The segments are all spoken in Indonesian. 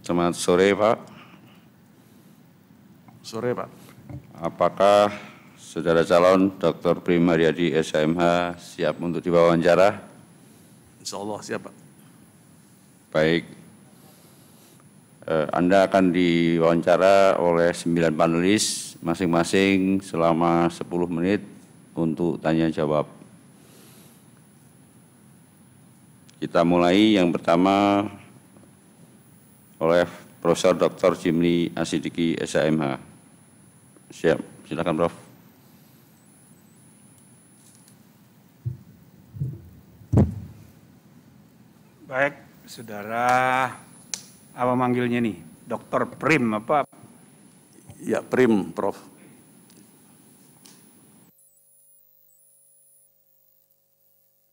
Selamat sore, Pak. Sore, Pak. Apakah saudara calon Dr. Prim Haryadi, SHMH, siap untuk diwawancara? Insya Allah siap, Pak. Baik. Anda akan diwawancara oleh 9 panelis, masing-masing selama 10 menit untuk tanya jawab. Kita mulai yang pertama oleh Profesor Dr. Jimli Asidiki, SHMH. Siap, silakan Prof. Baik, saudara, apa manggilnya nih? Dr. Prim apa? Ya, Prim, Prof.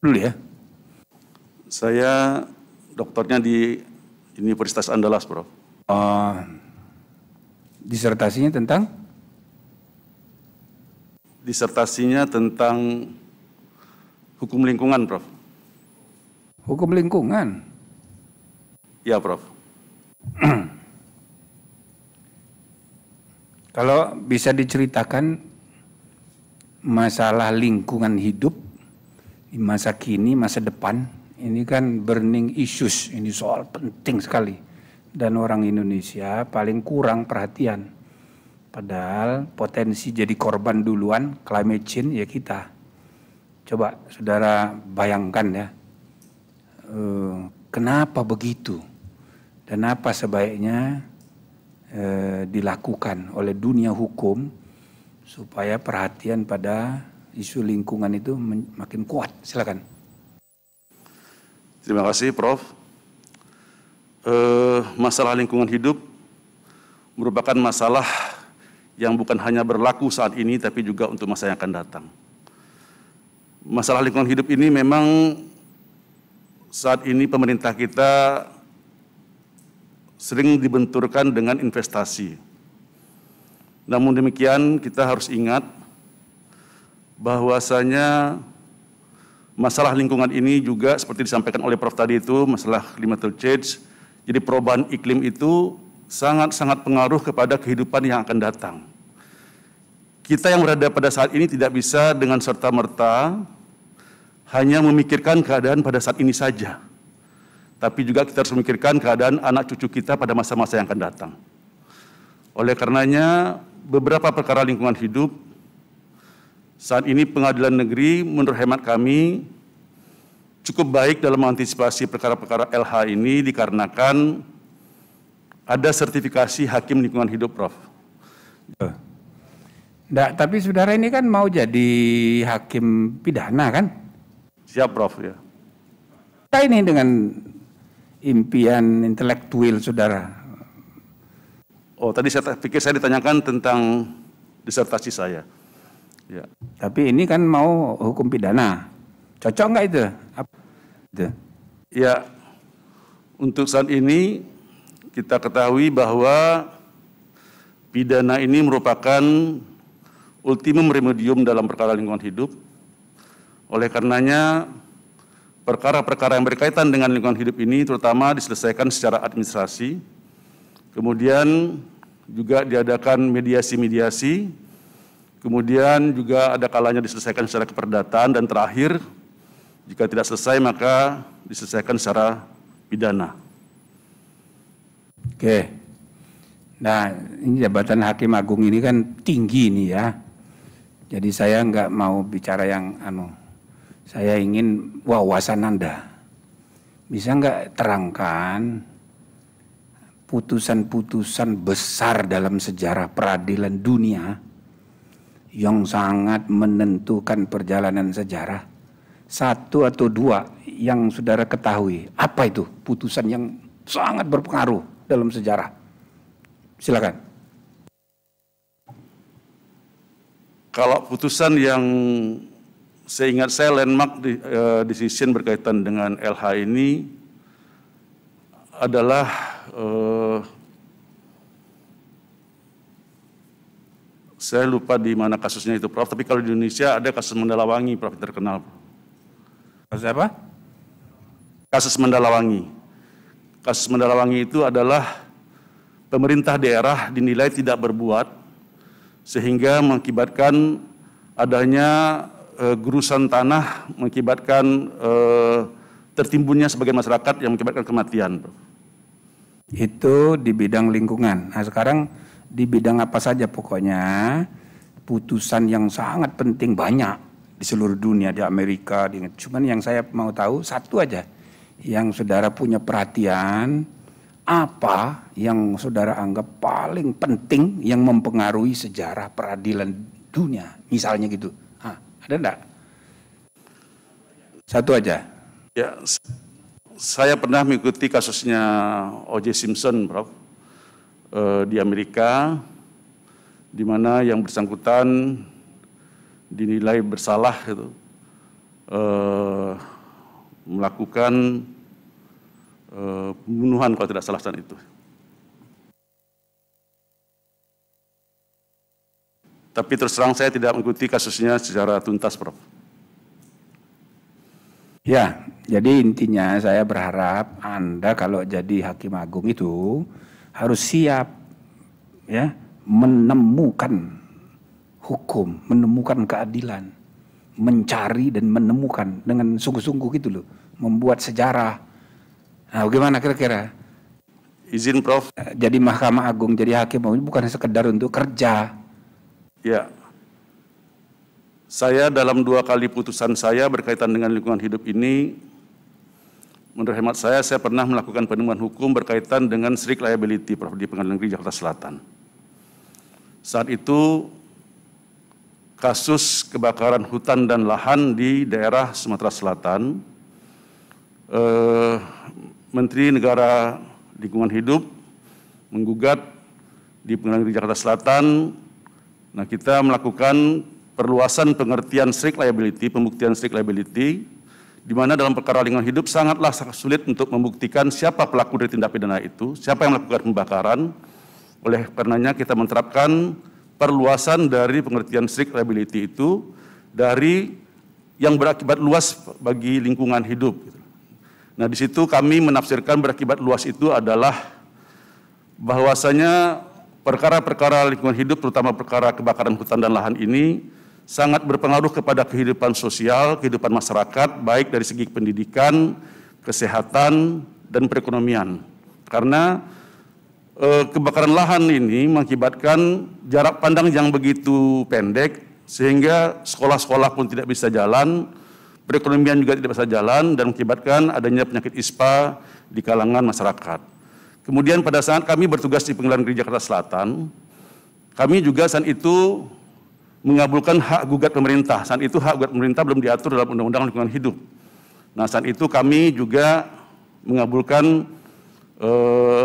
Dulu ya. Saya dokternya di Universitas Andalas, Prof. Disertasinya tentang? Disertasinya tentang hukum lingkungan, Prof. Hukum lingkungan? Ya, Prof. Kalau bisa diceritakan masalah lingkungan hidup di masa kini, masa depan, ini kan burning issues, ini soal penting sekali. Dan orang Indonesia paling kurang perhatian. Padahal potensi jadi korban duluan climate change ya kita. Coba saudara bayangkan ya, kenapa begitu? Dan apa sebaiknya dilakukan oleh dunia hukum supaya perhatian pada isu lingkungan itu makin kuat. Silakan. Terima kasih, Prof. Masalah lingkungan hidup merupakan masalah yang bukan hanya berlaku saat ini, tapi juga untuk masa yang akan datang. Masalah lingkungan hidup ini memang saat ini pemerintah kita sering dibenturkan dengan investasi. Namun demikian kita harus ingat bahwasanya masalah lingkungan ini juga seperti disampaikan oleh Prof tadi itu, masalah climate change, jadi perubahan iklim itu sangat-sangat pengaruh kepada kehidupan yang akan datang. Kita yang berada pada saat ini tidak bisa dengan serta-merta hanya memikirkan keadaan pada saat ini saja. Tapi juga kita harus memikirkan keadaan anak cucu kita pada masa-masa yang akan datang. Oleh karenanya, beberapa perkara lingkungan hidup, saat ini Pengadilan Negeri menurut hemat kami cukup baik dalam mengantisipasi perkara-perkara LH ini dikarenakan ada sertifikasi hakim lingkungan hidup, Prof. Nggak, tapi saudara ini kan mau jadi hakim pidana kan? Siap, Prof. Ya. Nah, ini dengan impian intelektual saudara. Oh, tadi saya pikir saya ditanyakan tentang disertasi saya. Ya. Tapi ini kan mau hukum pidana. Cocok nggak itu? Itu? Ya, untuk saat ini kita ketahui bahwa pidana ini merupakan ultimum remedium dalam perkara lingkungan hidup. Oleh karenanya, perkara-perkara yang berkaitan dengan lingkungan hidup ini terutama diselesaikan secara administrasi, kemudian juga diadakan mediasi-mediasi, kemudian juga ada kalanya diselesaikan secara keperdataan, dan terakhir, jika tidak selesai maka diselesaikan secara pidana. Oke. Nah, ini jabatan Hakim Agung ini kan tinggi nih ya. Jadi saya nggak mau bicara yang saya ingin wawasan Anda. Bisa nggak terangkan putusan-putusan besar dalam sejarah peradilan dunia yang sangat menentukan perjalanan sejarah? Satu atau dua yang saudara ketahui. Apa itu putusan yang sangat berpengaruh dalam sejarah? Silakan. Kalau putusan yang seingat saya landmark decision berkaitan dengan LH ini adalah saya lupa di mana kasusnya itu, Prof. Tapi kalau di Indonesia ada kasus Mandalawangi, Prof, terkenal. Kasus apa? Kasus Mandalawangi. Kasus Mandalawangi itu adalah pemerintah daerah dinilai tidak berbuat, sehingga mengakibatkan adanya gurusan tanah, mengakibatkan tertimbunnya sebagian masyarakat yang mengakibatkan kematian. Itu di bidang lingkungan. Nah sekarang di bidang apa saja pokoknya putusan yang sangat penting banyak di seluruh dunia, di Amerika. Cuman yang saya mau tahu satu aja yang saudara punya perhatian, apa yang saudara anggap paling penting yang mempengaruhi sejarah peradilan dunia, misalnya gitu. Ada enggak? Satu aja. Ya, saya pernah mengikuti kasusnya O.J. Simpson, Prof, di Amerika, di mana yang bersangkutan dinilai bersalah gitu, melakukan pembunuhan kalau tidak salah saat itu. Tapi terus terang saya tidak mengikuti kasusnya secara tuntas, Prof. Ya, jadi intinya saya berharap Anda kalau jadi hakim agung itu harus siap ya menemukan hukum, menemukan keadilan, mencari dan menemukan dengan sungguh-sungguh gitu loh, membuat sejarah. Nah, bagaimana kira-kira? Izin, Prof. Jadi Mahkamah Agung, jadi hakim agung bukan sekedar untuk kerja. Ya, saya dalam 2 kali putusan saya berkaitan dengan lingkungan hidup ini, menurut hemat saya pernah melakukan penemuan hukum berkaitan dengan strict liability, Prof, di Pengadilan Negeri Jakarta Selatan. Saat itu, kasus kebakaran hutan dan lahan di daerah Sumatera Selatan, Menteri Negara Lingkungan Hidup menggugat di Pengadilan Negeri Jakarta Selatan. Nah, kita melakukan perluasan pengertian strict liability, pembuktian strict liability, di mana dalam perkara lingkungan hidup sangat sulit untuk membuktikan siapa pelaku dari tindak pidana itu, siapa yang melakukan pembakaran. Oleh karenanya kita menerapkan perluasan dari pengertian strict liability itu dari yang berakibat luas bagi lingkungan hidup. Nah, di situ kami menafsirkan berakibat luas itu adalah bahwasanya perkara-perkara lingkungan hidup, terutama perkara kebakaran hutan dan lahan ini, sangat berpengaruh kepada kehidupan sosial, kehidupan masyarakat, baik dari segi pendidikan, kesehatan, dan perekonomian. Karena kebakaran lahan ini mengakibatkan jarak pandang yang begitu pendek, sehingga sekolah-sekolah pun tidak bisa jalan, perekonomian juga tidak bisa jalan, dan mengakibatkan adanya penyakit ISPA di kalangan masyarakat. Kemudian pada saat kami bertugas di Pengadilan Negeri Jakarta Selatan, kami juga saat itu mengabulkan hak gugat pemerintah. Saat itu hak gugat pemerintah belum diatur dalam Undang-Undang Lingkungan Hidup. Nah, saat itu kami juga mengabulkan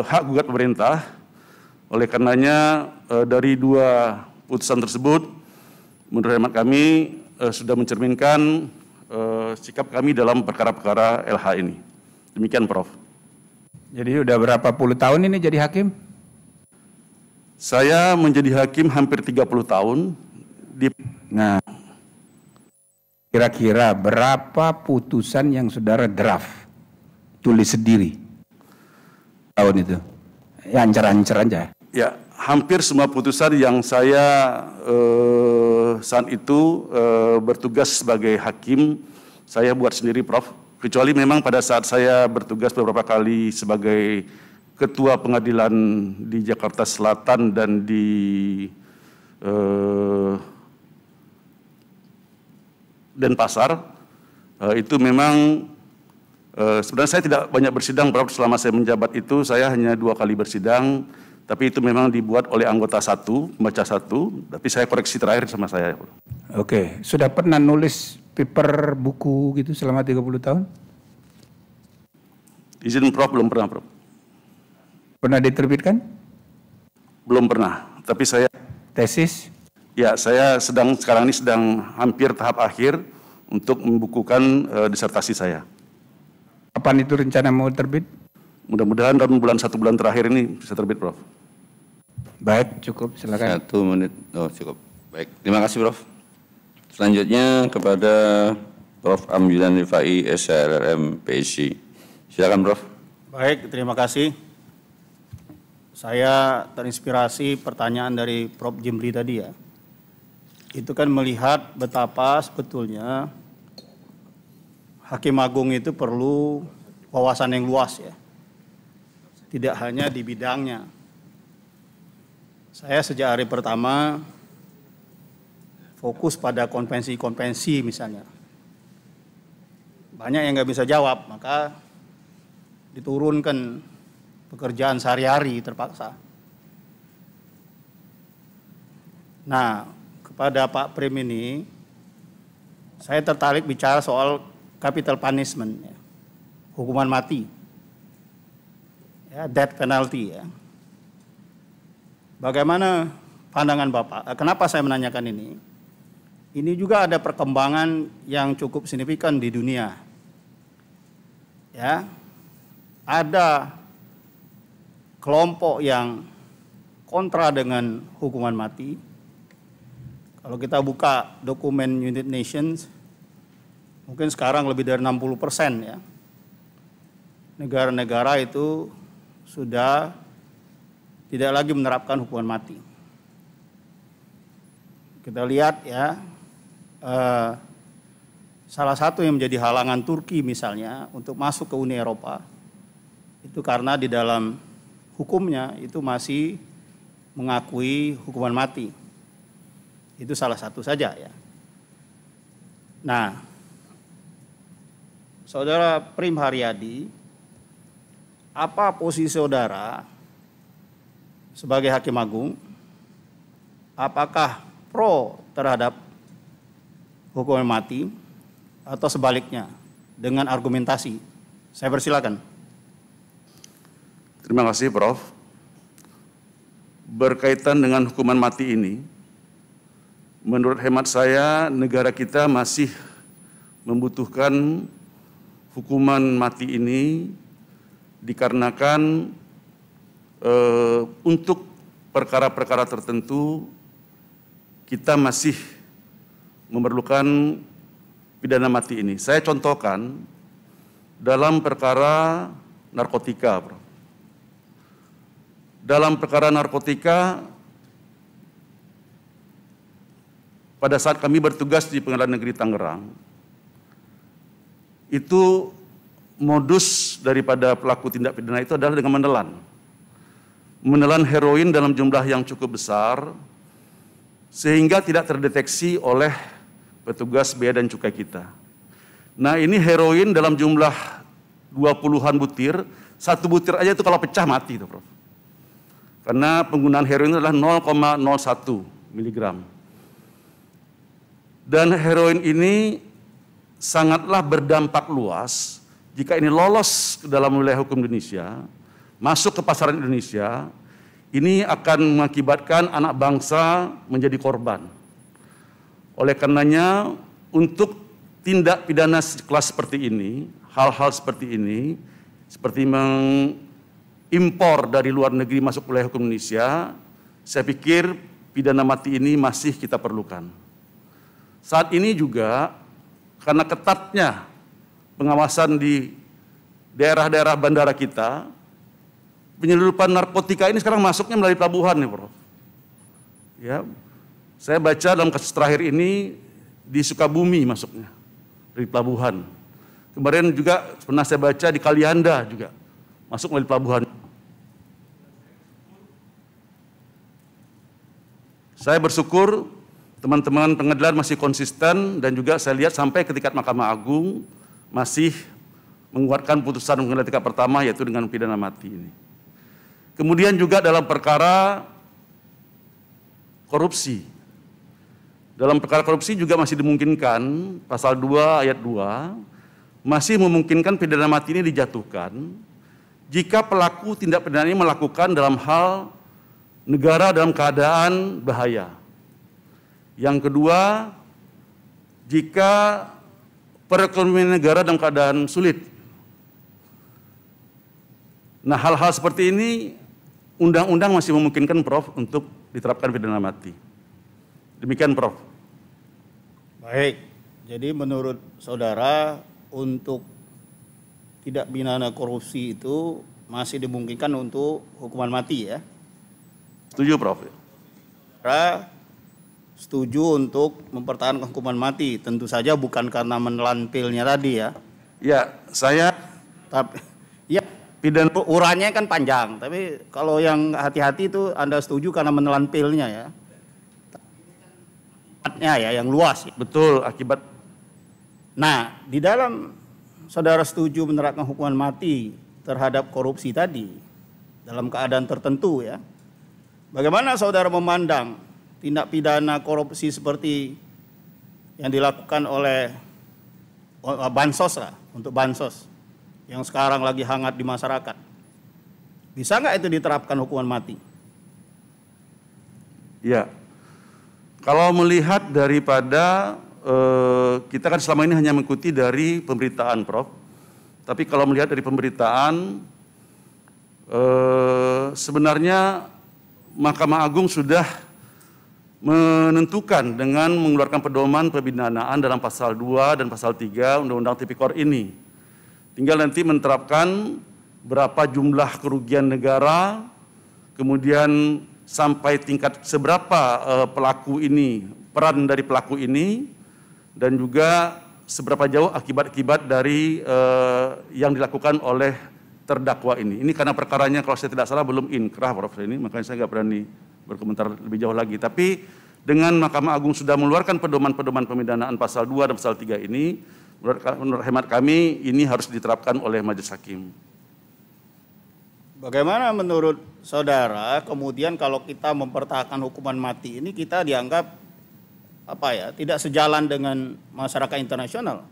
hak gugat pemerintah. Oleh karenanya dari 2 putusan tersebut, menurut hemat kami sudah mencerminkan sikap kami dalam perkara-perkara LH ini. Demikian, Prof. Jadi udah berapa puluh tahun ini jadi hakim? Saya menjadi hakim hampir 30 tahun. Nah, kira-kira berapa putusan yang saudara draft, tulis sendiri tahun itu? Ya ancer-ancer aja. Ya, hampir semua putusan yang saya saat itu bertugas sebagai hakim, saya buat sendiri, Prof. Kecuali memang pada saat saya bertugas beberapa kali sebagai Ketua Pengadilan di Jakarta Selatan dan di Denpasar, itu memang sebenarnya saya tidak banyak bersidang, Prof. Selama saya menjabat itu saya hanya 2 kali bersidang, tapi itu memang dibuat oleh anggota 1, pembaca 1, tapi saya koreksi terakhir sama saya. Oke, sudah pernah nulis paper buku gitu selama 30 tahun? Izin, Prof, belum pernah, Prof. Pernah diterbitkan? Belum pernah, tapi saya... Tesis? Ya, saya sekarang ini sedang hampir tahap akhir untuk membukukan disertasi saya. Kapan itu rencana mau terbit? Mudah-mudahan dalam 1 bulan terakhir ini bisa terbit, Prof. Baik, cukup, silakan. 1 menit, oh cukup. Baik, terima kasih, Prof. Selanjutnya kepada Prof. Amjudan Rifai, SHRRM, PSI. Silakan, Prof. Baik, terima kasih. saya terinspirasi pertanyaan dari Prof. Jimli tadi ya. Itu kan melihat betapa sebetulnya Hakim Agung itu perlu wawasan yang luas ya. Tidak hanya di bidangnya. Saya sejak hari pertama fokus pada konvensi-konvensi misalnya. Banyak yang nggak bisa jawab, maka diturunkan pekerjaan sehari-hari terpaksa. Nah, kepada Pak Prim ini, saya tertarik bicara soal capital punishment, ya. Hukuman mati, ya, death penalty. Ya. Bagaimana pandangan Bapak? Kenapa saya menanyakan ini? Ini juga ada perkembangan yang cukup signifikan di dunia. Ya, ada kelompok yang kontra dengan hukuman mati. Kalau kita buka dokumen United Nations, mungkin sekarang lebih dari 60% ya. Negara-negara itu sudah tidak lagi menerapkan hukuman mati. Kita lihat ya, salah satu yang menjadi halangan Turki misalnya untuk masuk ke Uni Eropa, itu karena di dalam hukumnya itu masih mengakui hukuman mati. Itu salah satu saja ya. Nah, Saudara Prim Haryadi, apa posisi saudara sebagai Hakim Agung? Apakah pro terhadap hukuman mati atau sebaliknya dengan argumentasi? Saya persilakan. Terima kasih, Prof. Berkaitan dengan hukuman mati ini, menurut hemat saya, negara kita masih membutuhkan hukuman mati ini dikarenakan untuk perkara-perkara tertentu kita masih memerlukan pidana mati ini. Saya contohkan dalam perkara narkotika, Prof. Dalam perkara narkotika, pada saat kami bertugas di Pengadilan Negeri Tangerang, itu modus daripada pelaku tindak pidana itu adalah dengan menelan. Menelan heroin dalam jumlah yang cukup besar, sehingga tidak terdeteksi oleh petugas bea dan cukai kita. Nah, ini heroin dalam jumlah 20-an butir, satu butir aja itu kalau pecah mati itu, Prof. Karena penggunaan heroin adalah 0,01 miligram. Dan heroin ini sangatlah berdampak luas jika ini lolos ke dalam wilayah hukum Indonesia, masuk ke pasaran Indonesia, ini akan mengakibatkan anak bangsa menjadi korban. Oleh karenanya, untuk tindak pidana kelas seperti ini, hal-hal seperti ini, seperti mengimpor dari luar negeri masuk wilayah hukum Indonesia, saya pikir pidana mati ini masih kita perlukan. Saat ini juga, karena ketatnya pengawasan di daerah-daerah bandara kita, penyelundupan narkotika ini sekarang masuknya melalui pelabuhan nih, Prof. Ya, saya baca dalam kasus terakhir ini di Sukabumi masuknya dari pelabuhan. Kemarin juga pernah saya baca di Kalianda juga masuk melalui pelabuhan. Saya bersyukur teman-teman pengadilan masih konsisten dan juga saya lihat sampai ke tingkat Mahkamah Agung masih menguatkan putusan pengadilan tingkat pertama yaitu dengan pidana mati ini. Kemudian juga dalam perkara korupsi. Dalam perkara korupsi juga masih dimungkinkan, pasal 2 ayat 2, masih memungkinkan pidana mati ini dijatuhkan jika pelaku tindak pidana ini melakukan dalam hal negara dalam keadaan bahaya. Yang kedua, jika perekonomian negara dalam keadaan sulit. Nah, hal-hal seperti ini undang-undang masih memungkinkan, Prof, untuk diterapkan pidana mati. Demikian, Prof. Baik, jadi menurut saudara untuk tidak pidana korupsi itu masih dimungkinkan untuk hukuman mati ya. Setuju, Prof. Saudara setuju untuk mempertahankan hukuman mati, tentu saja bukan karena menelan pilnya tadi ya. Ya, saya Tapi ya pidana urannya kan panjang, tapi kalau yang hati-hati itu Anda setuju karena menelan pilnya ya. Akibatnya ya yang luas ya. betul akibat. Nah, di dalam saudara setuju menerapkan hukuman mati terhadap korupsi tadi dalam keadaan tertentu ya. Bagaimana saudara memandang tindak pidana korupsi seperti yang dilakukan oleh bansos lah, untuk bansos yang sekarang lagi hangat di masyarakat? Bisa nggak itu diterapkan hukuman mati? Ya, kalau melihat daripada kita kan selama ini hanya mengikuti dari pemberitaan, Prof. Tapi kalau melihat dari pemberitaan, sebenarnya Mahkamah Agung sudah menentukan dengan mengeluarkan pedoman pembidanaan dalam pasal 2 dan pasal 3 Undang-Undang Tipikor ini. Tinggal nanti menerapkan berapa jumlah kerugian negara, kemudian sampai tingkat seberapa pelaku ini, peran dari pelaku ini, dan juga seberapa jauh akibat-akibat dari yang dilakukan oleh terdakwa ini. Ini karena perkaranya kalau saya tidak salah belum inkrah, Prof. Ini, makanya saya nggak berani berkomentar lebih jauh lagi. Tapi dengan Mahkamah Agung sudah mengeluarkan pedoman-pedoman pemidanaan pasal 2 dan pasal 3 ini, menurut hemat kami ini harus diterapkan oleh majelis hakim. Bagaimana menurut saudara kemudian kalau kita mempertahankan hukuman mati ini kita dianggap tidak sejalan dengan masyarakat internasional?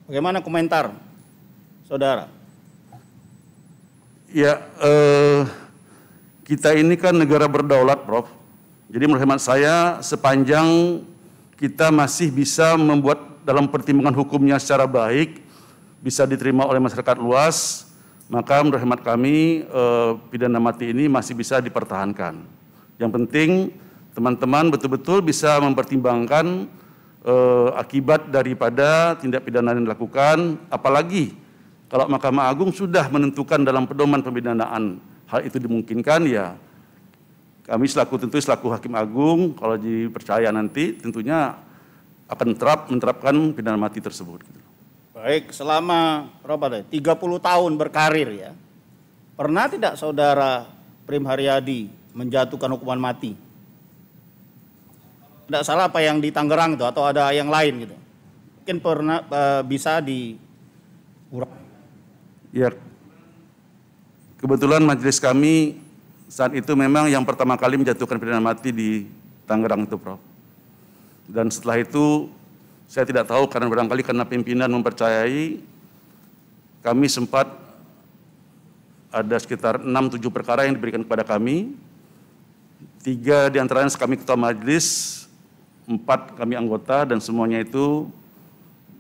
Bagaimana komentar saudara? Ya, kita ini kan negara berdaulat, Prof. Jadi menurut hemat saya sepanjang kita masih bisa membuat dalam pertimbangan hukumnya secara baik, bisa diterima oleh masyarakat luas, maka menurut hemat kami pidana mati ini masih bisa dipertahankan. Yang penting teman-teman betul-betul bisa mempertimbangkan akibat daripada tindak pidana yang dilakukan, apalagi kalau Mahkamah Agung sudah menentukan dalam pedoman pemidanaan hal itu dimungkinkan, ya kami selaku Hakim Agung kalau dipercaya nanti tentunya akan menerapkan pidana mati tersebut. Baik, selama 30 tahun berkarir ya, pernah tidak saudara Prim Haryadi menjatuhkan hukuman mati? Tidak salah apa yang di Tangerang itu atau ada yang lain gitu? Mungkin pernah bisa diurang. Ya, kebetulan majelis kami saat itu memang yang pertama kali menjatuhkan pidana mati di Tangerang itu, Prof. Dan setelah itu saya tidak tahu karena barangkali karena pimpinan mempercayai, kami sempat ada sekitar 6-7 perkara yang diberikan kepada kami. 3 diantaranya kami ketua majelis, 4 kami anggota, dan semuanya itu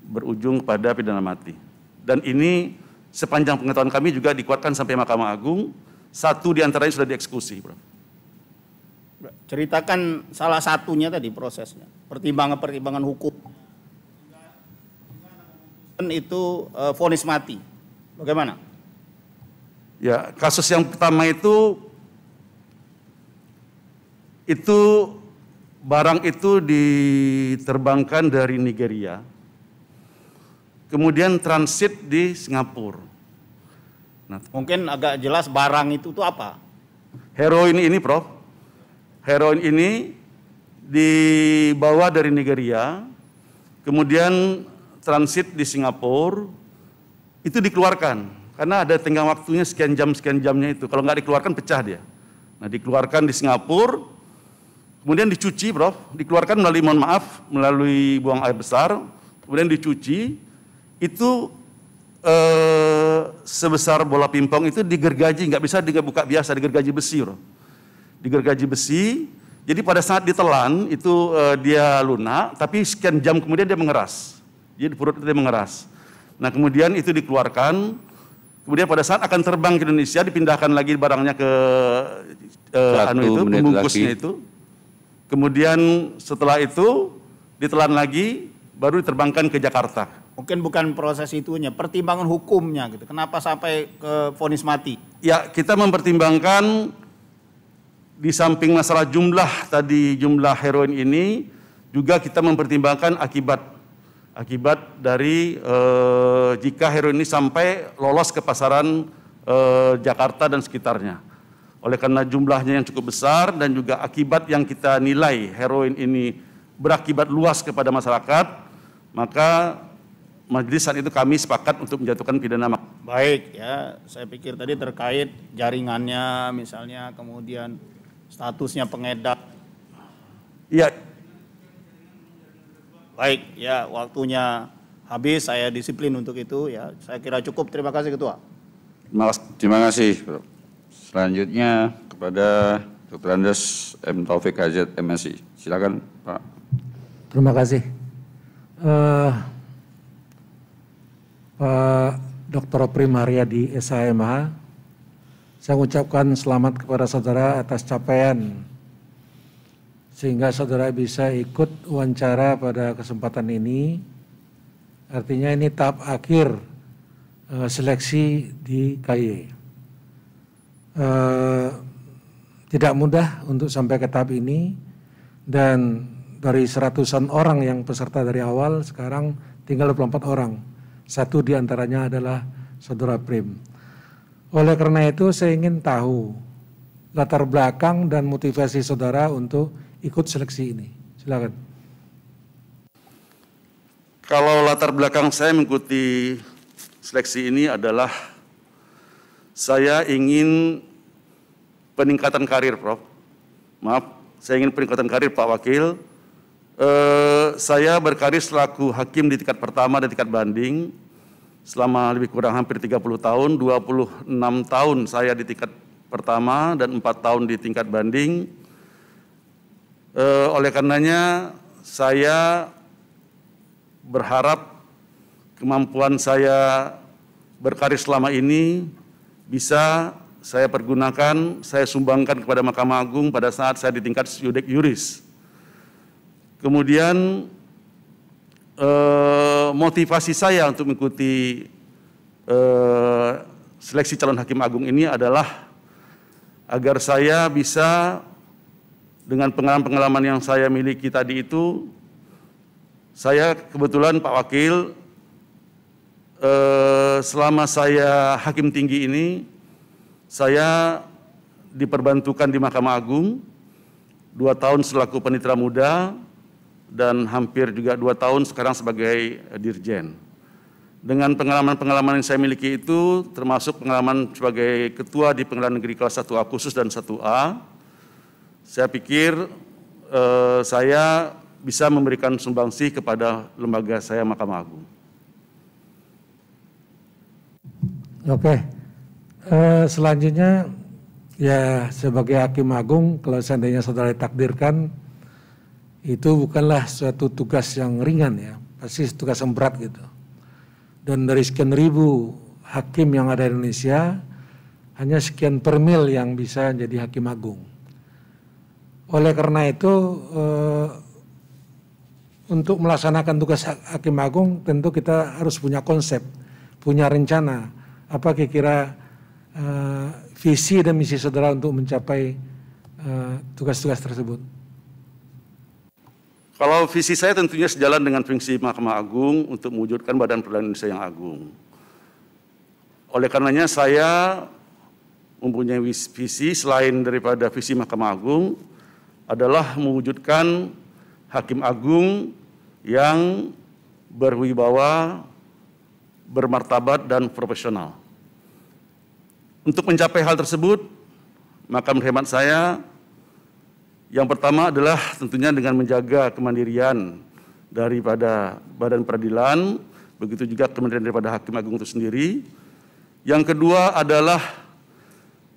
berujung pada pidana mati. Dan ini sepanjang pengetahuan kami juga dikuatkan sampai Mahkamah Agung, 1 diantaranya sudah dieksekusi, Bro. Ceritakan salah satunya tadi prosesnya, pertimbangan-pertimbangan hukum. Itu vonis mati, bagaimana? Ya, kasus yang pertama itu barang itu diterbangkan dari Nigeria, kemudian transit di Singapura. Nah, mungkin agak jelas barang itu tuh apa? Heroin ini, Prof. Heroin ini dibawa dari Nigeria, kemudian transit di Singapura, itu dikeluarkan. Karena ada tenggang waktunya sekian jamnya itu. Kalau nggak dikeluarkan pecah dia. Nah, dikeluarkan di Singapura, kemudian dicuci, Prof. Dikeluarkan melalui buang air besar, kemudian dicuci, itu sebesar bola pingpong itu digergaji, nggak bisa dibuka biasa, digergaji besi, Prof. Digergaji besi, jadi pada saat ditelan itu dia lunak, tapi sekian jam kemudian dia mengeras. Jadi perut dia mengeras. Nah, kemudian itu dikeluarkan, kemudian pada saat akan terbang ke Indonesia dipindahkan lagi barangnya ke pembungkusnya itu. Kemudian setelah itu ditelan lagi, baru diterbangkan ke Jakarta. Mungkin bukan proses itunya, pertimbangan hukumnya gitu. Kenapa sampai ke vonis mati? Ya, kita mempertimbangkan di samping masalah jumlah heroin ini, juga kita mempertimbangkan akibat dari jika heroin ini sampai lolos ke pasaran Jakarta dan sekitarnya. Oleh karena jumlahnya yang cukup besar dan juga akibat yang kita nilai heroin ini berakibat luas kepada masyarakat, maka majelis saat itu kami sepakat untuk menjatuhkan pidana. Baik ya, saya pikir tadi terkait jaringannya misalnya, kemudian statusnya pengedar. Iya. Baik ya, waktunya habis, saya disiplin untuk itu ya. Saya kira cukup. Terima kasih Ketua. Terima kasih, Bro. Selanjutnya kepada Dr. Andes M. Taufik HZ MSI. Silakan, Pak. Terima kasih. Pak Dr. Primaria di SHMH, saya ucapkan selamat kepada saudara atas capaian sehingga saudara bisa ikut wawancara pada kesempatan ini. Artinya ini tahap akhir seleksi di KY. Tidak mudah untuk sampai ke tahap ini, dan dari seratusan orang yang peserta dari awal sekarang tinggal 24 orang. Satu diantaranya adalah saudara Prim. Oleh karena itu saya ingin tahu latar belakang dan motivasi saudara untuk ikut seleksi ini. Silakan. Kalau latar belakang saya mengikuti seleksi ini adalah saya ingin peningkatan karir, Prof. Maaf, saya ingin peningkatan karir, Pak Wakil. Saya berkarir selaku hakim di tingkat pertama dan tingkat banding selama lebih kurang hampir 30 tahun, 26 tahun saya di tingkat pertama dan 4 tahun di tingkat banding. Oleh karenanya saya berharap kemampuan saya berkarir selama ini bisa saya pergunakan, saya sumbangkan kepada Mahkamah Agung pada saat saya di tingkat yudek juris. Kemudian motivasi saya untuk mengikuti seleksi calon hakim agung ini adalah agar saya bisa dengan pengalaman-pengalaman yang saya miliki tadi itu, saya kebetulan Pak Wakil selama saya hakim tinggi ini, saya diperbantukan di Mahkamah Agung 2 tahun selaku panitera muda, dan hampir juga 2 tahun sekarang sebagai dirjen. Dengan pengalaman-pengalaman yang saya miliki itu, termasuk pengalaman sebagai ketua di Pengadilan Negeri kelas 1A khusus dan 1A, saya pikir saya bisa memberikan sumbangsi kepada lembaga saya Mahkamah Agung. Oke, selanjutnya ya sebagai hakim agung, kalau seandainya saudara ditakdirkan, itu bukanlah suatu tugas yang ringan ya, pasti tugas yang berat gitu. Dan dari sekian ribu hakim yang ada di Indonesia, hanya sekian per mil yang bisa jadi hakim agung. Oleh karena itu, untuk melaksanakan tugas hakim agung tentu kita harus punya konsep, punya rencana, apa kira-kira visi dan misi saudara untuk mencapai tugas-tugas tersebut. Kalau visi saya tentunya sejalan dengan fungsi Mahkamah Agung untuk mewujudkan Badan Peradilan Indonesia yang agung. Oleh karenanya saya mempunyai visi selain daripada visi Mahkamah Agung adalah mewujudkan hakim agung yang berwibawa, bermartabat dan profesional. Untuk mencapai hal tersebut, maka menurut hemat saya, yang pertama adalah tentunya dengan menjaga kemandirian daripada Badan Peradilan, begitu juga kemandirian daripada Hakim Agung itu sendiri. Yang kedua adalah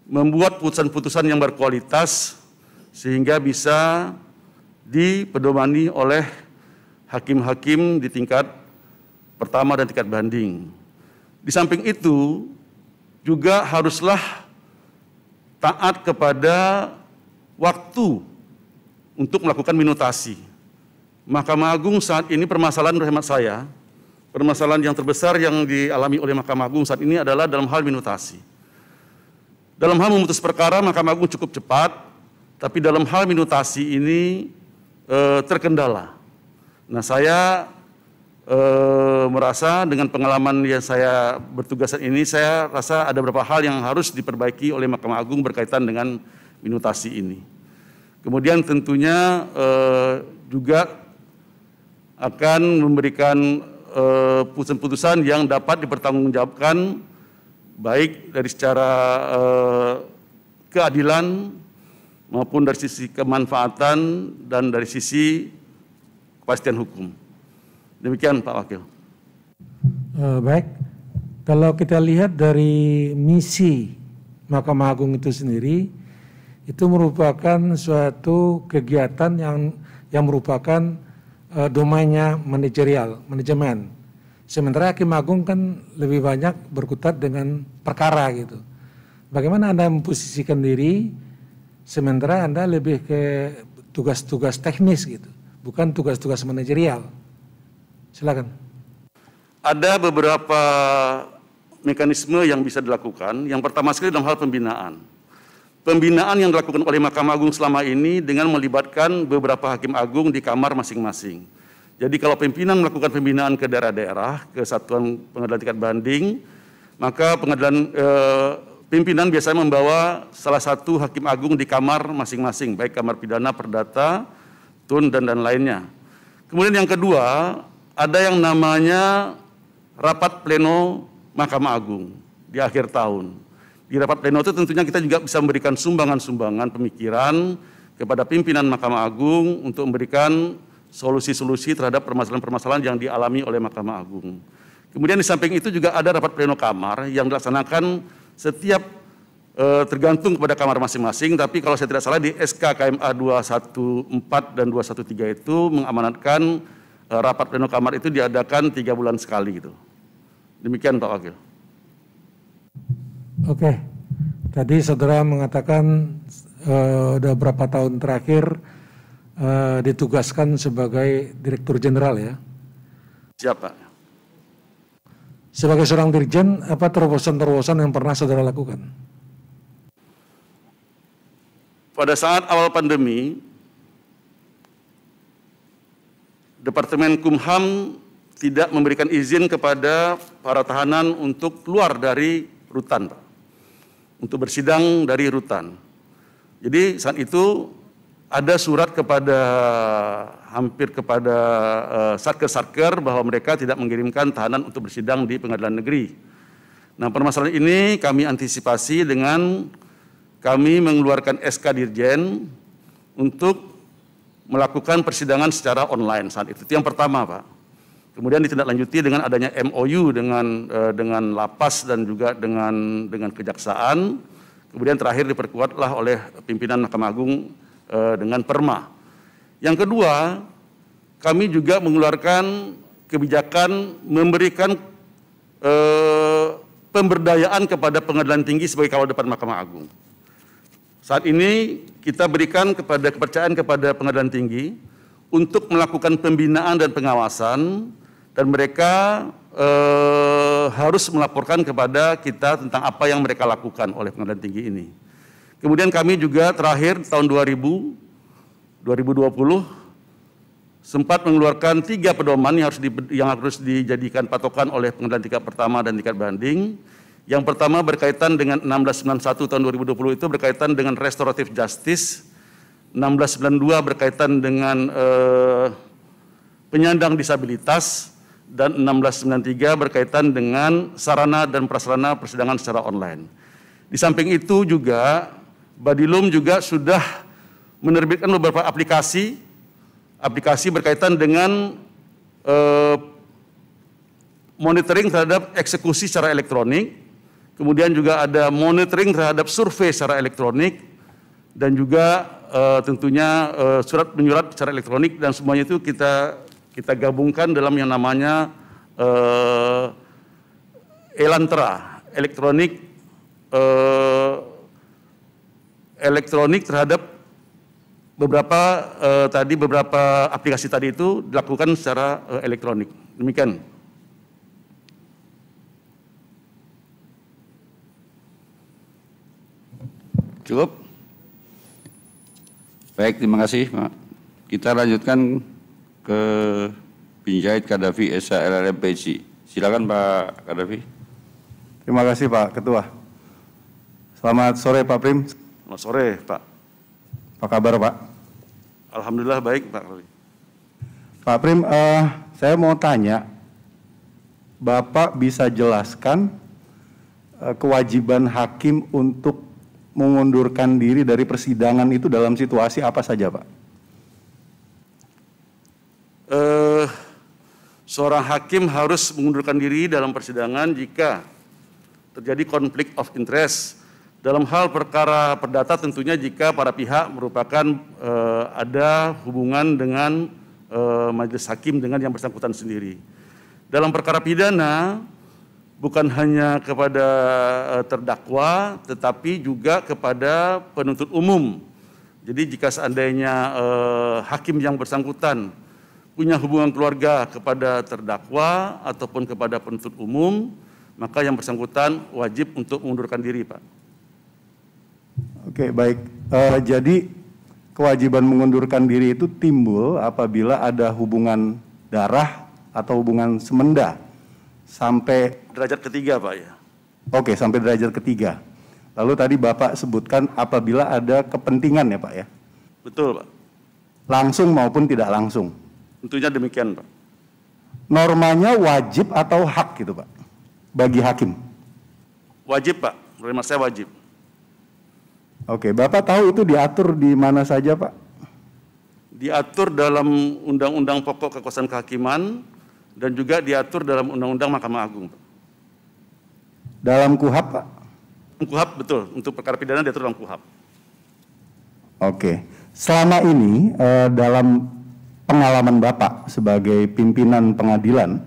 membuat putusan-putusan yang berkualitas sehingga bisa dipedomani oleh hakim-hakim di tingkat pertama dan tingkat banding. Di samping itu juga haruslah taat kepada waktu untuk melakukan minutasi. Mahkamah Agung saat ini permasalahan menurut hemat saya, permasalahan yang terbesar yang dialami oleh Mahkamah Agung saat ini adalah dalam hal minutasi. Dalam hal memutus perkara, Mahkamah Agung cukup cepat, tapi dalam hal minutasi ini terkendala. Nah, saya merasa dengan pengalaman yang saya bertugasan ini, saya rasa ada beberapa hal yang harus diperbaiki oleh Mahkamah Agung berkaitan dengan minutasi ini. Kemudian tentunya juga akan memberikan putusan-putusan yang dapat dipertanggungjawabkan baik dari secara keadilan maupun dari sisi kemanfaatan dan dari sisi kepastian hukum. Demikian Pak Wakil. Baik, kalau kita lihat dari misi Mahkamah Agung itu sendiri, itu merupakan suatu kegiatan yang merupakan domainnya manajerial, manajemen. Sementara Hakim Agung kan lebih banyak berkutat dengan perkara gitu. Bagaimana Anda memposisikan diri sementara Anda lebih ke tugas-tugas teknis gitu, bukan tugas-tugas manajerial? Silakan. Ada beberapa mekanisme yang bisa dilakukan. Yang pertama sekali dalam hal pembinaan. Pembinaan yang dilakukan oleh Mahkamah Agung selama ini dengan melibatkan beberapa Hakim Agung di kamar masing-masing. Jadi kalau pimpinan melakukan pembinaan ke daerah-daerah, ke satuan pengadilan tingkat banding, maka pimpinan biasanya membawa salah satu Hakim Agung di kamar masing-masing, baik kamar pidana, perdata, tun, dan lainnya. Kemudian yang kedua, ada yang namanya rapat pleno Mahkamah Agung di akhir tahun. Di rapat pleno itu tentunya kita juga bisa memberikan sumbangan-sumbangan pemikiran kepada pimpinan Mahkamah Agung untuk memberikan solusi-solusi terhadap permasalahan-permasalahan yang dialami oleh Mahkamah Agung. Kemudian di samping itu juga ada rapat pleno kamar yang dilaksanakan setiap tergantung kepada kamar masing-masing, tapi kalau saya tidak salah di SK KMA 214 dan 213 itu mengamanatkan rapat pleno kamar itu diadakan 3 bulan sekali gitu. Demikian Pak Wakil. Oke, tadi saudara mengatakan udah berapa tahun terakhir ditugaskan sebagai Direktur Jenderal ya? Siapa? Sebagai seorang dirjen, apa terobosan-terobosan yang pernah saudara lakukan? Pada saat awal pandemi, Departemen Kumham tidak memberikan izin kepada para tahanan untuk keluar dari rutan, Pak, untuk bersidang dari rutan. Jadi saat itu ada surat kepada hampir kepada satker-satker bahwa mereka tidak mengirimkan tahanan untuk bersidang di pengadilan negeri. Nah, permasalahan ini kami antisipasi dengan kami mengeluarkan SK Dirjen untuk melakukan persidangan secara online saat itu. Itu yang pertama, Pak. Kemudian ditindaklanjuti dengan adanya MOU dengan lapas dan juga dengan kejaksaan. Kemudian terakhir diperkuatlah oleh pimpinan Mahkamah Agung dengan perma. Yang kedua, kami juga mengeluarkan kebijakan memberikan pemberdayaan kepada pengadilan tinggi sebagai kawal depan Mahkamah Agung. Saat ini kita berikan kepercayaan kepada pengadilan tinggi untuk melakukan pembinaan dan pengawasan, dan mereka harus melaporkan kepada kita tentang apa yang mereka lakukan oleh pengadilan tinggi ini. Kemudian kami juga terakhir tahun 2020 sempat mengeluarkan 3 pedoman yang harus dijadikan patokan oleh pengadilan tingkat pertama dan tingkat banding. Yang pertama berkaitan dengan 1691 tahun 2020 itu berkaitan dengan restoratif justice, 1692 berkaitan dengan penyandang disabilitas, dan 1693 berkaitan dengan sarana dan prasarana persidangan secara online. Di samping itu juga Badilum juga sudah menerbitkan beberapa aplikasi berkaitan dengan monitoring terhadap eksekusi secara elektronik, kemudian juga ada monitoring terhadap survei secara elektronik, dan juga tentunya surat menyurat secara elektronik, dan semuanya itu kita gabungkan dalam yang namanya Elantra, elektronik terhadap beberapa aplikasi tadi itu dilakukan secara elektronik. Demikian. Cukup? Baik, terima kasih Pak. Kita lanjutkan ke Pinjait Kadafi SH LLM PG. Silakan Pak Kadafi. Terima kasih Pak Ketua. Selamat sore Pak Prim. Selamat sore Pak. Apa kabar Pak? Alhamdulillah baik Pak. Pak Prim, saya mau tanya, Bapak bisa jelaskan kewajiban hakim untuk mengundurkan diri dari persidangan itu dalam situasi apa saja Pak? Seorang hakim harus mengundurkan diri dalam persidangan jika terjadi konflik of interest. Dalam hal perkara perdata tentunya jika para pihak merupakan ada hubungan dengan majelis hakim dengan yang bersangkutan sendiri. Dalam perkara pidana bukan hanya kepada terdakwa tetapi juga kepada penuntut umum. Jadi jika seandainya hakim yang bersangkutan punya hubungan keluarga kepada terdakwa ataupun kepada penuntut umum, maka yang bersangkutan wajib untuk mengundurkan diri, Pak. Oke, baik. Jadi kewajiban mengundurkan diri itu timbul apabila ada hubungan darah atau hubungan semenda sampai Derajat ketiga, Pak, ya. Oke, sampai derajat ketiga. Lalu tadi Bapak sebutkan apabila ada kepentingan ya Pak ya? Betul, Pak. Langsung maupun tidak langsung. Tentunya demikian, Pak. Normanya wajib atau hak gitu Pak? Bagi hakim? Wajib, Pak. Menurut saya wajib. Oke, Bapak tahu itu diatur di mana saja Pak? Diatur dalam Undang-Undang Pokok Kekuasaan Kehakiman dan juga diatur dalam Undang-Undang Mahkamah Agung, Pak. Dalam KUHAP Pak? KUHAP, betul. Untuk perkara pidana diatur dalam KUHAP. Oke, selama ini dalam pengalaman Bapak sebagai pimpinan pengadilan,